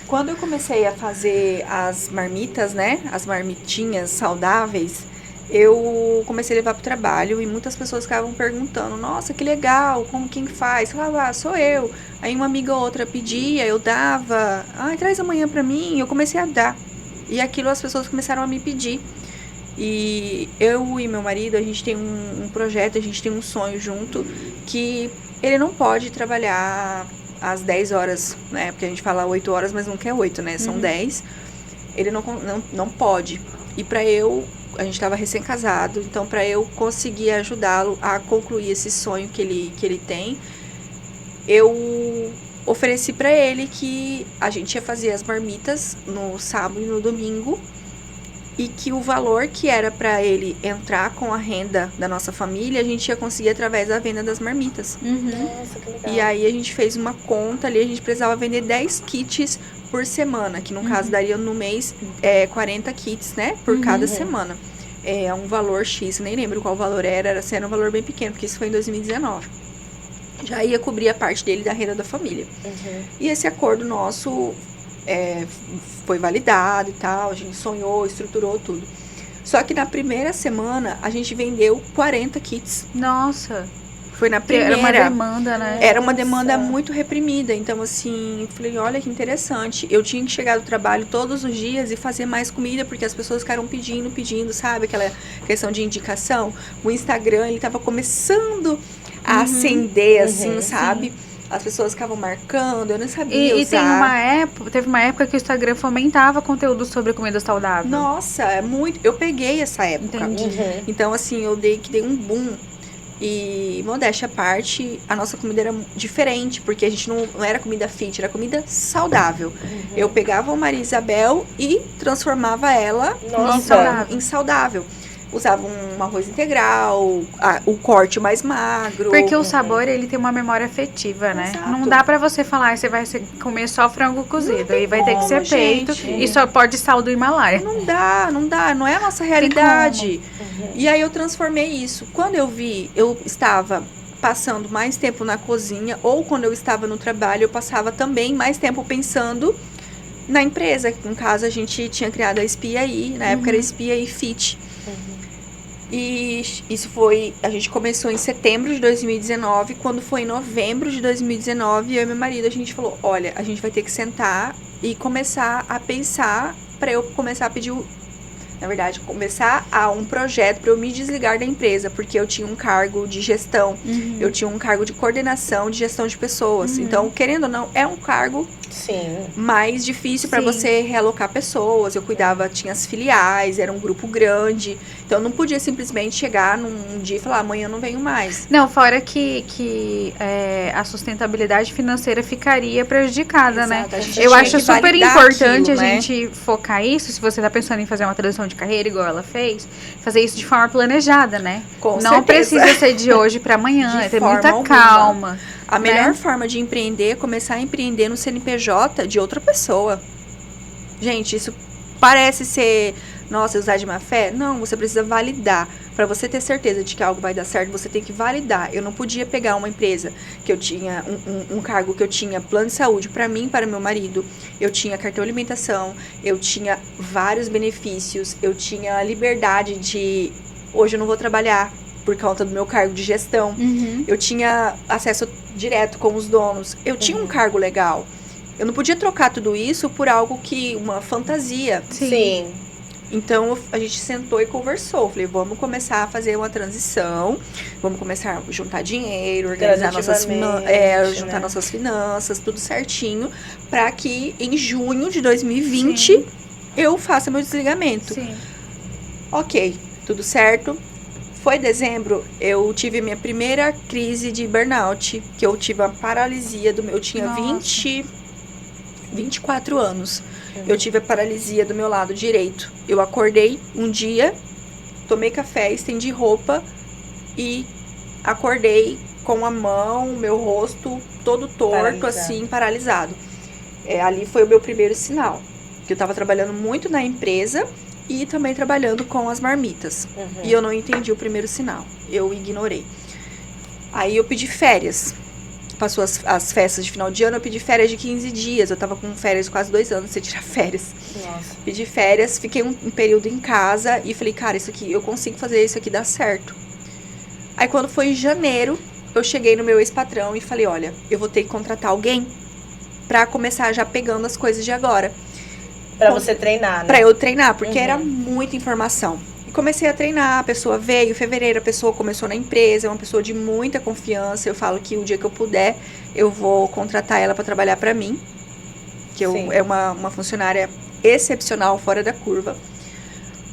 Quando eu comecei a fazer as marmitas, né? As marmitinhas saudáveis, eu comecei a levar pro trabalho e muitas pessoas ficavam perguntando, nossa, que legal, quem faz? Eu falava, sou eu. Aí uma amiga ou outra pedia, eu dava, traz amanhã pra mim, eu comecei a dar. E aquilo as pessoas começaram a me pedir. E eu e meu marido, a gente tem um projeto, a gente tem um sonho junto, que ele não pode trabalhar às 10 horas, né? Porque a gente fala 8 horas, mas não quer 8, né? São 10. Ele não pode. E a gente estava recém-casado, então para eu conseguir ajudá-lo a concluir esse sonho que ele tem, eu ofereci para ele que a gente ia fazer as marmitas no sábado e no domingo, e que o valor que era para ele entrar com a renda da nossa família, a gente ia conseguir através da venda das marmitas. Nossa, que legal. E aí a gente fez uma conta ali, a gente precisava vender 10 kits por semana, que no caso daria no mês 40 kits, né, por cada semana. É um valor X, nem lembro qual valor era um valor bem pequeno, porque isso foi em 2019. Já ia cobrir a parte dele da renda da família. E esse acordo nosso foi validado e tal, a gente sonhou, estruturou tudo. Só que na primeira semana a gente vendeu 40 kits. Nossa. Foi na primeira. Era uma demanda, né? Era uma demanda muito reprimida. Então, assim, eu falei, olha que interessante. Eu tinha que chegar do trabalho todos os dias e fazer mais comida, porque as pessoas ficaram pedindo, sabe? Aquela questão de indicação. O Instagram, ele tava começando a acender, assim, sabe? As pessoas ficavam marcando, eu não sabia usar. Teve uma época que o Instagram fomentava conteúdo sobre comida saudável. Nossa, muito. Eu peguei essa época. Entendi. Então, assim, eu dei um boom. E, modéstia à parte, a nossa comida era diferente, porque a gente não era comida fit, era comida saudável. Eu pegava a Maria Isabel e transformava ela em saudável. Usava um arroz integral, o corte mais magro. Porque o sabor, ele tem uma memória afetiva, né? Exato. Não dá pra você falar, você vai comer só frango cozido. Aí vai ter que ser peito e só pode sal do Himalaia. Não dá, não é a nossa realidade. E aí eu transformei isso. Quando eu vi, eu estava passando mais tempo na cozinha, ou quando eu estava no trabalho, eu passava também mais tempo pensando na empresa. No caso, a gente tinha criado a Espiaí, na época era Espiaí Fit. E isso a gente começou em setembro de 2019, quando foi em novembro de 2019, eu e meu marido, a gente falou, olha, a gente vai ter que sentar e começar a pensar para eu começar a pedir, na verdade, começar um projeto para eu me desligar da empresa, porque eu tinha um cargo de gestão, eu tinha um cargo de coordenação de gestão de pessoas, então, querendo ou não, é um cargo Sim. mais difícil para Sim. você realocar pessoas. Eu cuidava, tinha as filiais, era um grupo grande. Então, eu não podia simplesmente chegar num dia e falar, amanhã eu não venho mais. Não, fora que a sustentabilidade financeira ficaria prejudicada, né? Exato, a gente Eu tinha acho que super validar importante aquilo, a né? gente focar isso, se você tá pensando em fazer uma transição de carreira igual ela fez, fazer isso de forma planejada, né? Com Não certeza. precisa ser de hoje pra amanhã, De é ter forma muita alguma. calma. A melhor né? forma de empreender é começar a empreender no CNPJ de outra pessoa. Gente, isso parece ser, nossa, usar de má fé? Não, você precisa validar. Para você ter certeza de que algo vai dar certo, você tem que validar. Eu não podia pegar uma empresa que eu tinha, um cargo que eu tinha plano de saúde para mim e para meu marido. Eu tinha cartão de alimentação, eu tinha vários benefícios, eu tinha a liberdade de, hoje eu não vou trabalhar por conta do meu cargo de gestão. Uhum. Eu tinha acesso direto com os donos. Eu tinha um cargo legal. Eu não podia trocar tudo isso por algo que, uma fantasia. Sim. Então, a gente sentou e conversou. Falei, vamos começar a fazer uma transição. Vamos começar a juntar dinheiro, organizar Gradativamente, juntar né? nossas finanças, tudo certinho. Para que em junho de 2020 eu faça meu desligamento. Sim. Ok, tudo certo. Foi dezembro, eu tive minha primeira crise de burnout, que eu tive a paralisia do meu... Eu tinha Nossa. 24 anos. Eu tive a paralisia do meu lado direito. Eu acordei um dia, tomei café, estendi roupa e acordei com a mão, meu rosto todo torto, Paralisado. assim, paralisado. Ali foi o meu primeiro sinal. Que eu tava trabalhando muito na empresa e também trabalhando com as marmitas. E eu não entendi o primeiro sinal. Eu ignorei. Aí eu pedi férias. Passou as festas de final de ano, eu pedi férias de 15 dias. Eu tava com férias quase 2 anos sem tirar férias. Nossa. Pedi férias, fiquei um período em casa e falei, cara, isso aqui, eu consigo fazer isso aqui dar certo. Aí quando foi em janeiro, eu cheguei no meu ex-patrão e falei, olha, eu vou ter que contratar alguém pra começar já pegando as coisas de agora. Pra você treinar, né? Pra eu treinar, porque era muita informação. E comecei a treinar, a pessoa veio, em fevereiro a pessoa começou na empresa, é uma pessoa de muita confiança. Eu falo que o dia que eu puder, eu vou contratar ela pra trabalhar pra mim. Que é uma funcionária excepcional, fora da curva.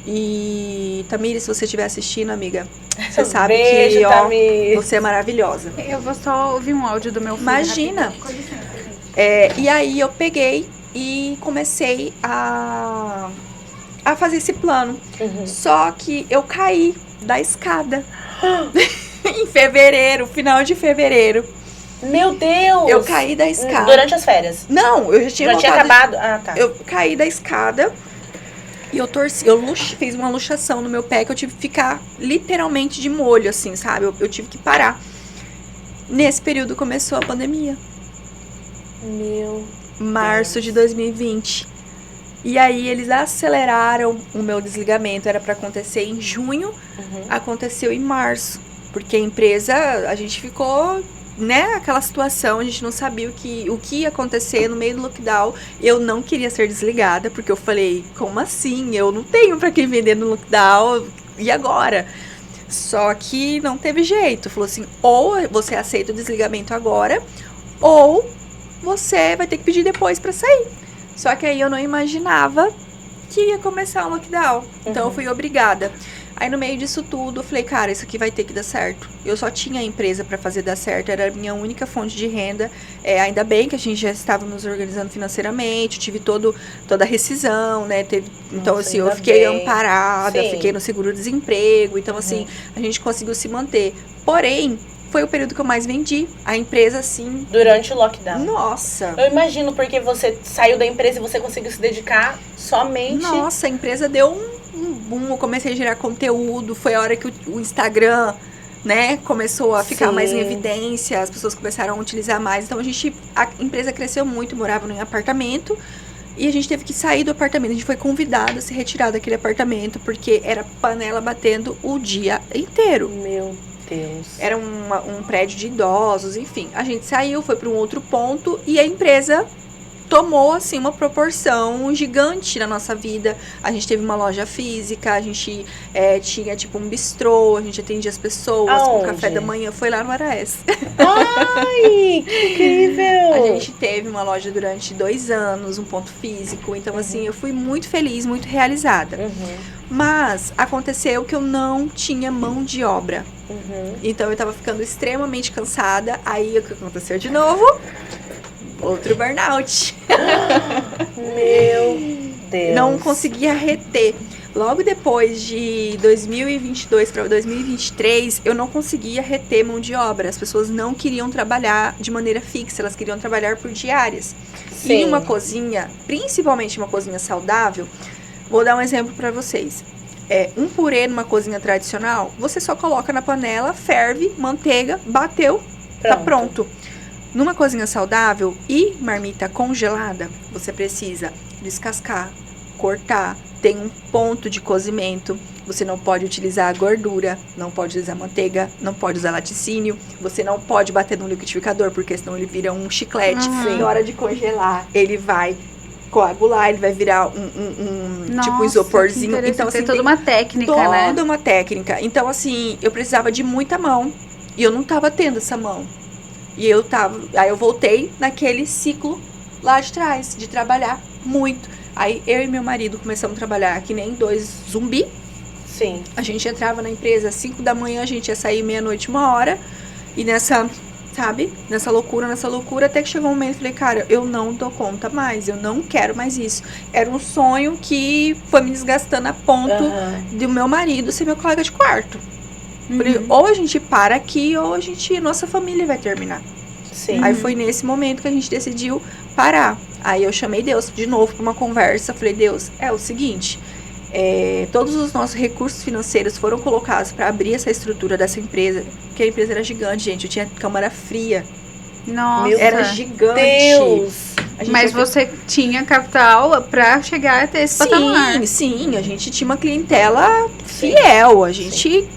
E, Tamires, se você estiver assistindo, amiga, você sabe Beijo, que, ó, Tamires. você é maravilhosa. Eu vou só ouvir um áudio do meu filho. Imagina. rapidinho. Com licença, gente. E aí eu peguei e comecei a fazer esse plano. Só que eu caí da escada em fevereiro, final de fevereiro. Meu Deus! Eu caí da escada. Durante as férias. Não, eu já tinha Já tinha voltado. acabado? Ah, tá. Eu caí da escada e eu torci, fiz uma luxação no meu pé que eu tive que ficar literalmente de molho, assim, sabe? Eu tive que parar. Nesse período começou a pandemia. Meu. Março de 2020. E aí eles aceleraram o meu desligamento. Era pra acontecer em junho, aconteceu em março. Porque a empresa, a gente ficou, né, aquela situação, a gente não sabia o que ia acontecer no meio do lockdown. Eu não queria ser desligada, porque eu falei, como assim? Eu não tenho pra quem vender no lockdown, e agora? Só que não teve jeito. Falou assim, ou você aceita o desligamento agora, ou você vai ter que pedir depois pra sair. Só que aí eu não imaginava que ia começar o lockdown. Então eu fui obrigada. Aí no meio disso tudo, eu falei, cara, isso aqui vai ter que dar certo. Eu só tinha a empresa pra fazer dar certo, era a minha única fonte de renda. Ainda bem que a gente já estava nos organizando financeiramente, tive toda a rescisão, né? Então, Nossa, assim, eu ainda fiquei bem. amparada, Sim. fiquei no seguro-desemprego. Então, assim, a gente conseguiu se manter. Porém, foi o período que eu mais vendi. A empresa, assim, Durante o lockdown. nossa. Eu imagino, porque você saiu da empresa e você conseguiu se dedicar somente... Nossa, a empresa deu um boom, eu comecei a gerar conteúdo, foi a hora que o Instagram, né, começou a ficar Sim. mais em evidência, as pessoas começaram a utilizar mais, então a empresa cresceu muito, morava num apartamento, e a gente teve que sair do apartamento, a gente foi convidado a se retirar daquele apartamento, porque era panela batendo o dia inteiro. Meu Deus. Era um prédio de idosos, enfim, a gente saiu, foi para um outro ponto, e a empresa tomou, assim, uma proporção gigante na nossa vida. A gente teve uma loja física, a gente tinha, tipo, um bistrô, a gente atendia as pessoas com café da manhã. Foi lá no Araés. Ai, que incrível! A gente teve uma loja durante 2 anos, um ponto físico. Então, assim, eu fui muito feliz, muito realizada. Mas aconteceu que eu não tinha mão de obra. Então, eu tava ficando extremamente cansada. Aí, o que aconteceu de novo? Outro burnout. Meu Deus. Não conseguia reter. Logo depois de 2022 para 2023, eu não conseguia reter mão de obra. As pessoas não queriam trabalhar de maneira fixa, elas queriam trabalhar por diárias. Sim. E uma cozinha, principalmente uma cozinha saudável, vou dar um exemplo para vocês. Um purê numa cozinha tradicional, você só coloca na panela, ferve, manteiga, bateu, tá pronto. Numa cozinha saudável e marmita congelada, você precisa descascar, cortar, tem um ponto de cozimento, você não pode utilizar a gordura, não pode usar manteiga, não pode usar laticínio, você não pode bater no liquidificador, porque senão ele vira um chiclete. Na hora de congelar, ele vai coagular, ele vai virar tipo um isoporzinho. Então, assim, tem toda uma técnica, né? Toda uma técnica. Então, assim, eu precisava de muita mão e eu não tava tendo essa mão. E aí eu voltei naquele ciclo lá de trás, de trabalhar muito. Aí eu e meu marido começamos a trabalhar que nem 2 zumbi. Sim. A gente entrava na empresa às 5 da manhã, a gente ia sair meia-noite, 1h. E nessa loucura, até que chegou um momento que eu falei, cara, eu não dou conta mais, eu não quero mais isso. Era um sonho que foi me desgastando a ponto do meu marido ser meu colega de quarto. Falei, ou a gente para aqui, ou nossa família vai terminar. Sim. Aí foi nesse momento que a gente decidiu parar. Aí eu chamei Deus de novo para uma conversa. Falei, Deus, é o seguinte, todos os nossos recursos financeiros foram colocados para abrir essa estrutura dessa empresa, porque a empresa era gigante, gente. Eu tinha câmara fria. Nossa. Era gigante. Deus. Mas você tinha capital para chegar até esse patamar. Sim, a gente tinha uma clientela fiel. A gente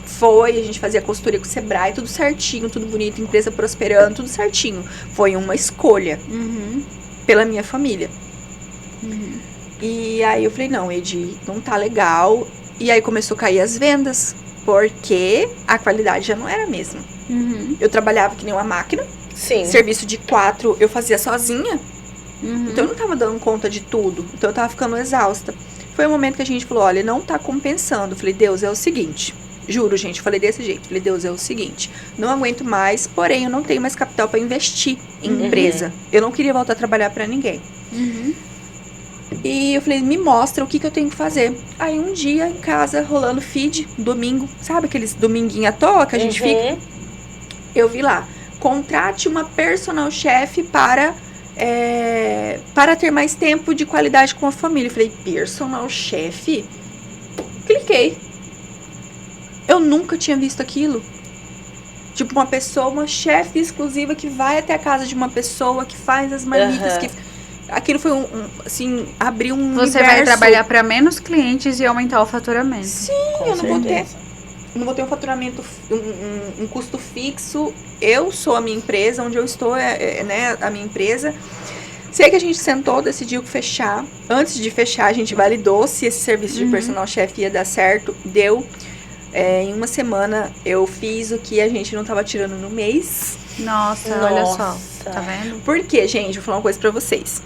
fazia consultoria com o Sebrae, tudo certinho, tudo bonito, empresa prosperando, tudo certinho. Foi uma escolha pela minha família. E aí eu falei, não, Edi, não tá legal. E aí começou a cair as vendas, porque a qualidade já não era a mesma. Eu trabalhava que nem uma máquina. Sim. Serviço de 4 eu fazia sozinha. Então eu não tava dando conta de tudo. Então eu tava ficando exausta. Foi um momento que a gente falou, olha, não tá compensando. Eu falei, Deus, é o seguinte. Juro, gente, falei desse jeito. Falei, Deus, é o seguinte. Não aguento mais, porém eu não tenho mais capital para investir em empresa. Eu não queria voltar a trabalhar para ninguém. E eu falei, me mostra o que eu tenho que fazer. Aí um dia em casa, rolando feed, domingo, sabe aqueles dominguinhos à toa que a gente fica? Eu vi lá, contrate uma personal chef para ter mais tempo de qualidade com a família. Eu falei, personal chef? Cliquei. Eu nunca tinha visto aquilo. Tipo, uma pessoa, uma chefe exclusiva que vai até a casa de uma pessoa, que faz as marmitas, que... Aquilo foi assim, abriu um Você universo. vai trabalhar para menos clientes e aumentar o faturamento. Sim, eu não vou ter um faturamento, um custo fixo. Eu sou a minha empresa, onde eu estou né, a minha empresa. Sei que a gente sentou, decidiu fechar. Antes de fechar, a gente validou se esse serviço de personal chef ia dar certo. Deu. Em uma semana, eu fiz o que a gente não estava tirando no mês. Nossa, olha só. Tá vendo? Por quê, gente? Vou falar uma coisa pra vocês.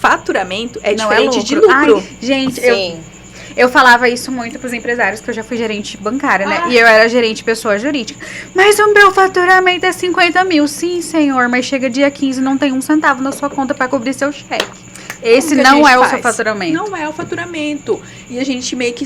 Faturamento é diferente de lucro. Ai, gente, eu falava isso muito pros empresários, que eu já fui gerente bancária, né? E eu era gerente pessoa jurídica. Mas o meu faturamento é 50 mil. Sim, senhor, mas chega dia 15 e não tem um centavo na sua conta pra cobrir seu cheque. Esse não é o seu faturamento. Não é o faturamento. E a gente meio que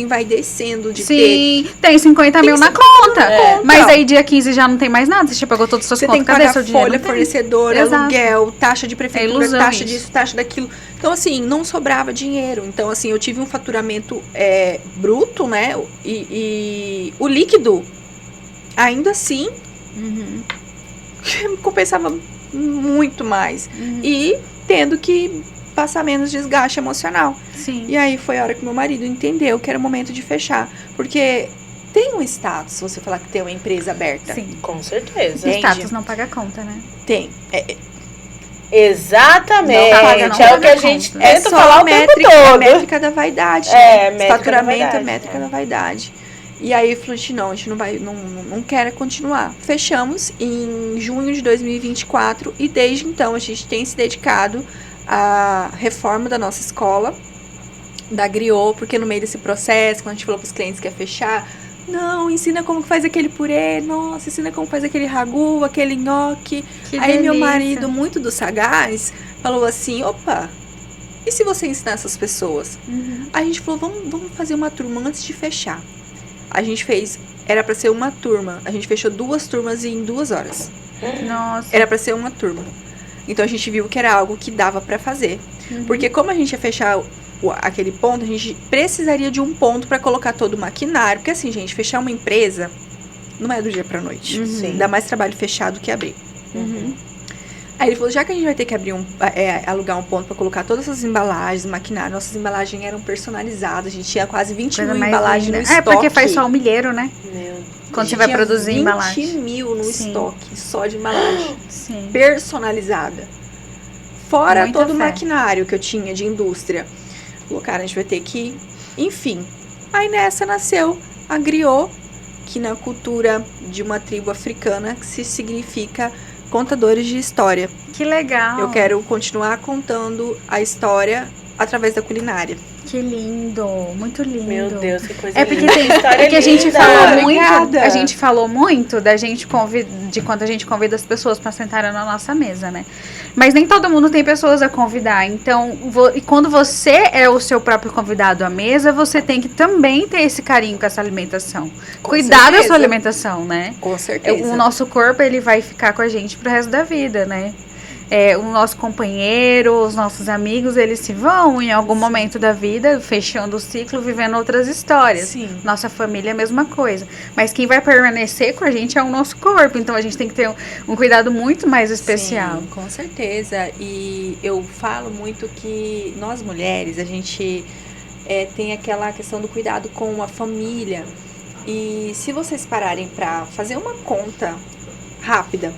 vai descendo de Sim, tem 50 mil na conta. Mas aí dia 15 já não tem mais nada. Você já pagou todas as suas contas. Você tem que pagar seu dinheiro? Folha, fornecedor, aluguel, taxa de prefeitura, taxa disso, taxa daquilo. Então, assim, não sobrava dinheiro. Então, assim, eu tive um faturamento bruto, né? E o líquido, ainda assim, me compensava muito mais. E tendo que passar menos desgaste emocional. Sim. E aí foi a hora que meu marido entendeu que era o momento de fechar. Porque tem um status, se você falar que tem uma empresa aberta. Sim. Com certeza. O status não paga conta, né? Tem. Exatamente. Não paga, não é o paga que a conta. gente É tenta só falar a o tempo métrica, todo. a métrica da vaidade. Métrica Faturamento da é vaidade. métrica da vaidade. E aí eu falei, não, a gente não quer continuar. Fechamos em junho de 2024 e desde então a gente tem se dedicado à reforma da nossa escola, da Griot, porque no meio desse processo, quando a gente falou para os clientes que ia fechar, não, ensina como que faz aquele purê, nossa, ensina como faz aquele ragu, aquele nhoque. Que Aí meu delícia. marido, muito do sagaz, falou assim, opa, e se você ensinar essas pessoas? Aí a gente falou, vamos fazer uma turma antes de fechar. A gente fez, era pra ser uma turma, a gente fechou 2 turmas em 2 horas. Nossa. Era pra ser uma turma. Então a gente viu que era algo que dava pra fazer. Porque como a gente ia fechar aquele ponto, a gente precisaria de um ponto pra colocar todo o maquinário. Porque assim, gente, fechar uma empresa não é do dia pra noite. Sim. Dá mais trabalho fechado que abrir. Aí ele falou, já que a gente vai ter que abrir alugar um ponto pra colocar todas essas embalagens, maquinário, nossas embalagens eram personalizadas, a gente tinha quase 20 Coisa mil mais embalagens linda. no estoque. Porque faz só o milheiro, né? Meu Quando você A vai gente produzir tinha embalagem. 20 mil no Sim. estoque, só de embalagem. Sim. Personalizada. Fora Muita todo o fé. maquinário que eu tinha de indústria. Falou, cara, a gente vai ter que... Enfim. Aí nessa nasceu a Griot, que na cultura de uma tribo africana que se significa contadores de história. Que legal. Eu quero continuar contando a história através da culinária. Que lindo. Muito lindo. Meu Deus, que coisa É porque linda. tem, História é que a gente linda. falou muito, Obrigada. a gente falou muito da gente de quando a gente convida as pessoas para sentarem na nossa mesa, né? Mas nem todo mundo tem pessoas a convidar. Então, e quando você é o seu próprio convidado à mesa, você tem que também ter esse carinho com essa alimentação. Cuidar da certeza. sua alimentação, né? Com certeza. O nosso corpo, ele vai ficar com a gente pro resto da vida, né? O nosso companheiro, os nossos amigos, eles se vão em algum momento da vida, fechando o ciclo, vivendo outras histórias. Sim. Nossa família é a mesma coisa. Mas quem vai permanecer com a gente é o nosso corpo. Então a gente tem que ter um cuidado muito mais especial. Sim, com certeza. E eu falo muito que nós mulheres, a gente tem aquela questão do cuidado com a família. E se vocês pararem para fazer uma conta rápida,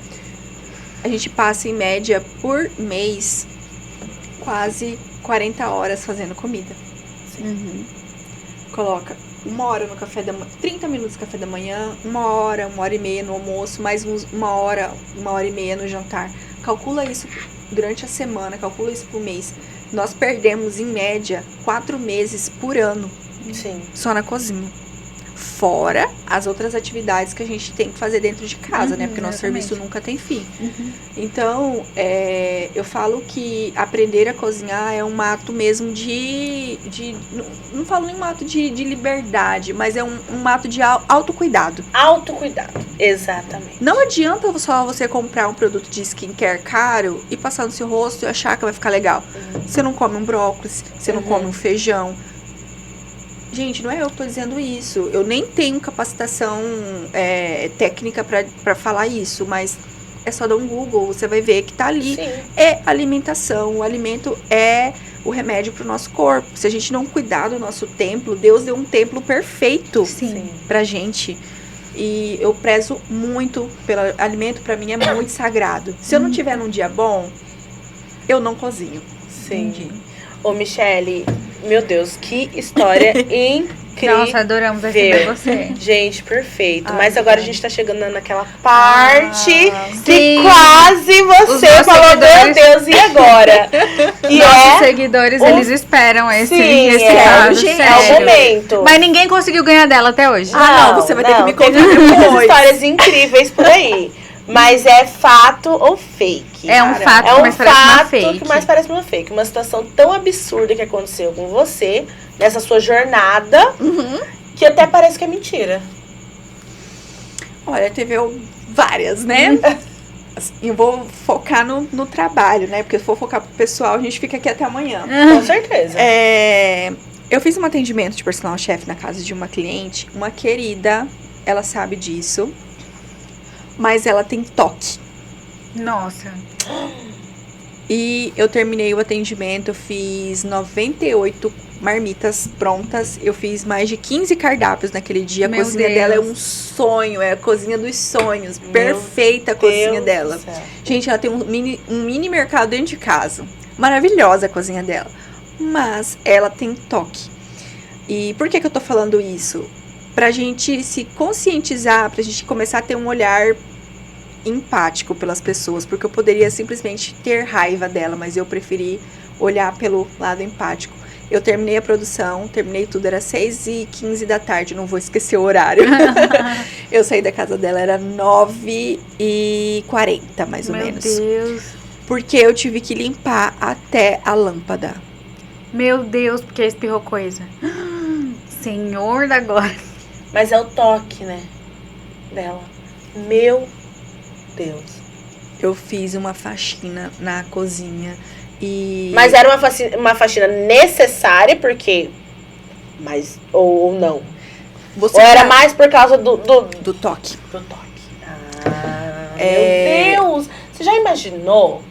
a gente passa em média por mês quase 40 horas fazendo comida. Uhum. Coloca 1 hora no café da manhã, 30 minutos no café da manhã, 1 hora e meia no almoço, mais 1 hora e meia no jantar. Calcula isso durante a semana, calcula isso por mês. Nós perdemos, em média, 4 meses por ano Sim. só na cozinha. Fora as outras atividades que a gente tem que fazer dentro de casa, né? Porque nosso exatamente. serviço nunca tem fim. Então, eu falo que aprender a cozinhar é um ato mesmo não falo nem um ato de liberdade, mas é um ato de autocuidado. Autocuidado. Exatamente. Não adianta só você comprar um produto de skincare caro e passar no seu rosto e achar que vai ficar legal. Você não come um brócolis, você não come um feijão. Gente, não é eu que tô dizendo isso. Eu nem tenho capacitação técnica pra falar isso, mas é só dar um Google, você vai ver que tá ali. Sim. É alimentação. O alimento é o remédio pro nosso corpo. Se a gente não cuidar do nosso templo, Deus deu um templo perfeito Sim. pra gente. E eu prezo muito pelo alimento, pra mim é muito sagrado. Se eu não tiver num dia bom, eu não cozinho. Sim. Entendi. Ô, Michele, meu Deus, que história incrível. Nossa, adoramos receber você. Gente, perfeito. Ai, Mas agora a obrigada. gente tá chegando naquela parte que sim. quase Os você nossos falou, meu seguidores- Deus, e agora? Que Nossos seguidores, eles esperam esse Sim, caso, gente, é sério. o momento. Mas ninguém conseguiu ganhar dela até hoje. Ah, não, você vai ter que me contar teve muitas depois. histórias incríveis por aí. Mas é fato ou fake? É um cara? fato É que um mais parece uma fato fake. que mais parece uma fake. Uma situação tão absurda que aconteceu com você, nessa sua jornada, que até parece que é mentira. Olha, teve várias, né? Assim, eu vou focar no trabalho, né? Porque se for focar pro pessoal, a gente fica aqui até amanhã. Com certeza. Eu fiz um atendimento de personal chef na casa de uma cliente, uma querida, ela sabe disso, mas ela tem toque. Nossa. E eu terminei o atendimento, eu fiz 98 marmitas prontas. Eu fiz mais de 15 cardápios naquele dia. A Meu cozinha Deus. dela é um sonho, é a cozinha dos sonhos. Meu Perfeita a cozinha Deus dela. do céu. Gente, ela tem um mini mercado dentro de casa. Maravilhosa a cozinha dela. Mas ela tem toque. E por que eu tô falando isso? Pra gente se conscientizar, pra gente começar a ter um olhar empático pelas pessoas, porque eu poderia simplesmente ter raiva dela, mas eu preferi olhar pelo lado empático. Eu terminei a produção, terminei tudo, era 6h15 da tarde, não vou esquecer o horário. Eu saí da casa dela, era 9h40, mais ou menos. Meu Deus. Porque eu tive que limpar até a lâmpada. Meu Deus, porque espirrou coisa. Senhor da glória. Mas é o toque, né? Dela. Meu Deus. Eu fiz uma faxina na cozinha e... Mas era uma faxina necessária, porque... Mas, ou não? Você Ou era tá- mais por causa do toque. toque? É. Meu Deus! Você já imaginou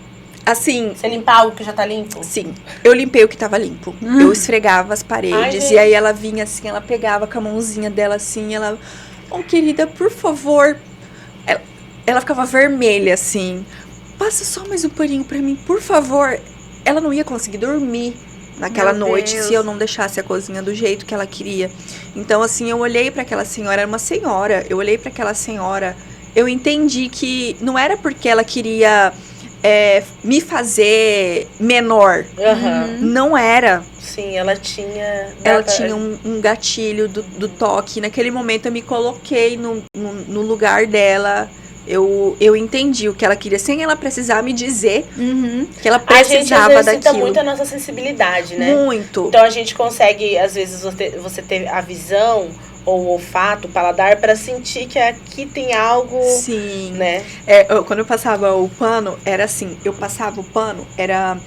Assim, você limpar algo que já tá limpo? sim, eu limpei o que tava limpo. Eu esfregava as paredes Ai, e aí ela vinha assim, ela pegava com a mãozinha dela assim, ela... Oh, querida, por favor. Ela ficava vermelha assim. Passa só mais um paninho pra mim, por favor. Ela não ia conseguir dormir naquela Meu noite Deus. se eu não deixasse a cozinha do jeito que ela queria. Então, assim, eu olhei pra aquela senhora, era uma senhora. Eu olhei pra aquela senhora, eu entendi que não era porque ela queria me fazer menor. Aham. Não era. Sim, ela tinha... Ela tinha um gatilho do toque. Naquele momento eu me coloquei no lugar dela. Eu entendi o que ela queria, sem ela precisar me dizer que ela A gente precisava exercita daquilo. muito a nossa sensibilidade, né? Muito. Então a gente consegue, às vezes, você ter a visão ou o olfato, o paladar, pra sentir que aqui tem algo, Sim. né? Quando eu passava o pano, era assim. Eu passava o pano, era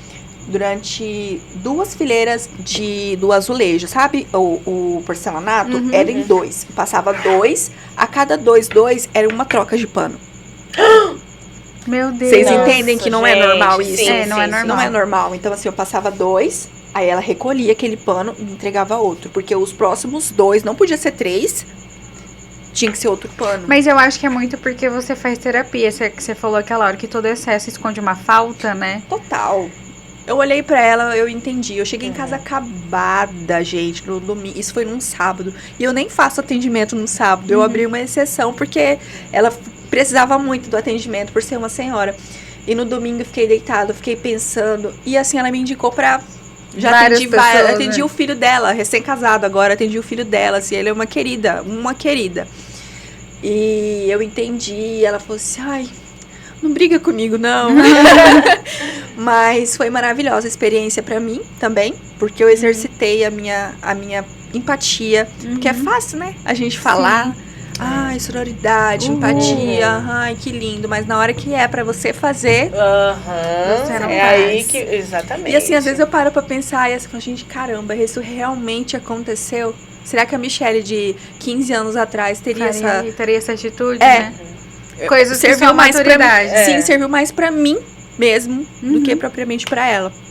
durante 2 fileiras do azulejo, sabe? O porcelanato era em 2. Eu passava 2, a cada 2 era uma troca de pano. Meu Deus. Vocês Nossa, entendem que não é gente, normal isso? sim, não é normal. Não é normal. Então, assim, eu passava 2, aí ela recolhia aquele pano e entregava outro. Porque os próximos 2, não podia ser 3, tinha que ser outro pano. Mas eu acho que é muito porque você faz terapia. Que você falou aquela hora que todo excesso esconde uma falta, né? Total. Eu olhei pra ela, eu entendi. Eu cheguei em casa acabada, gente, no domingo. Isso foi num sábado. E eu nem faço atendimento no sábado. Eu abri uma exceção porque ela precisava muito do atendimento por ser uma senhora. E no domingo eu fiquei deitada, eu fiquei pensando. E assim, ela me indicou pra... Já Várias atendi, pessoas, atendi né? o filho dela, recém-casado agora, atendi o filho dela, assim, ele é uma querida. E eu entendi, ela falou assim, ai, não briga comigo, não. Mas foi maravilhosa a experiência pra mim também, porque eu exercitei a minha empatia, porque é fácil, né, a gente falar... Ai, sororidade, empatia, ai, que lindo. Mas na hora que é pra você fazer... Você não É aí faz. que... Exatamente. E assim, às vezes eu paro pra pensar e assim, falo, gente, caramba, isso realmente aconteceu? Será que a Michelle de 15 anos atrás teria Teria essa atitude, É. né? Coisas que serviu são mais pra mim. maturidade. Sim, serviu mais pra mim mesmo do que propriamente pra ela. Sim.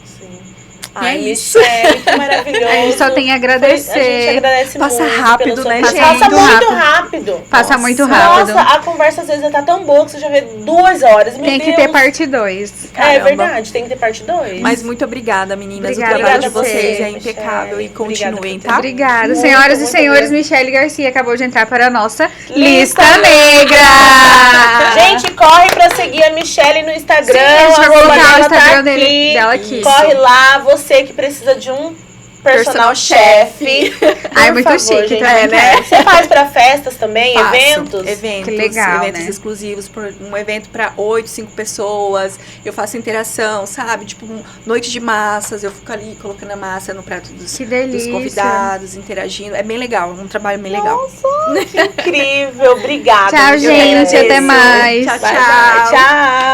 E Ai, é isso. Michelle, que maravilhoso. A gente só tem a agradecer. A gente agradece Passa muito rápido, pelo seu né, papo. gente? Passa muito Rápido. rápido. Passa Nossa. muito rápido. Nossa, a conversa às vezes já tá tão boa que você já vê 2 horas. Meu Tem que Deus. ter parte 2. É Caramba. verdade, tem que ter parte 2. Mas muito obrigada, meninas. Obrigada o trabalho de a você, vocês é Michelle. impecável. E Obrigada continuem, por ter tá? Obrigada. Muito, Senhoras e muito senhores, obrigada. Michelle Garcia acabou de entrar para a nossa Lista Lista Negra. Gente, corre pra seguir a Michelle no Instagram. Sim, a gente vai arroba colocar o dela Instagram tá dela aqui. Corre lá, você que precisa de um personal chefe. Ai, Por muito favor, chique gente. também, né? Você faz pra festas também, Faço. eventos? Eventos, Que legal, eventos né? exclusivos, um evento pra 8, 5 pessoas. Eu faço interação, sabe? Tipo, noite de massas, eu fico ali colocando a massa no prato dos Que delícia. convidados, interagindo. É bem legal, um trabalho bem legal. Que incrível, obrigada. Tchau, Michelle. gente. Até mais. Tchau, Bye, tchau. bye. Tchau.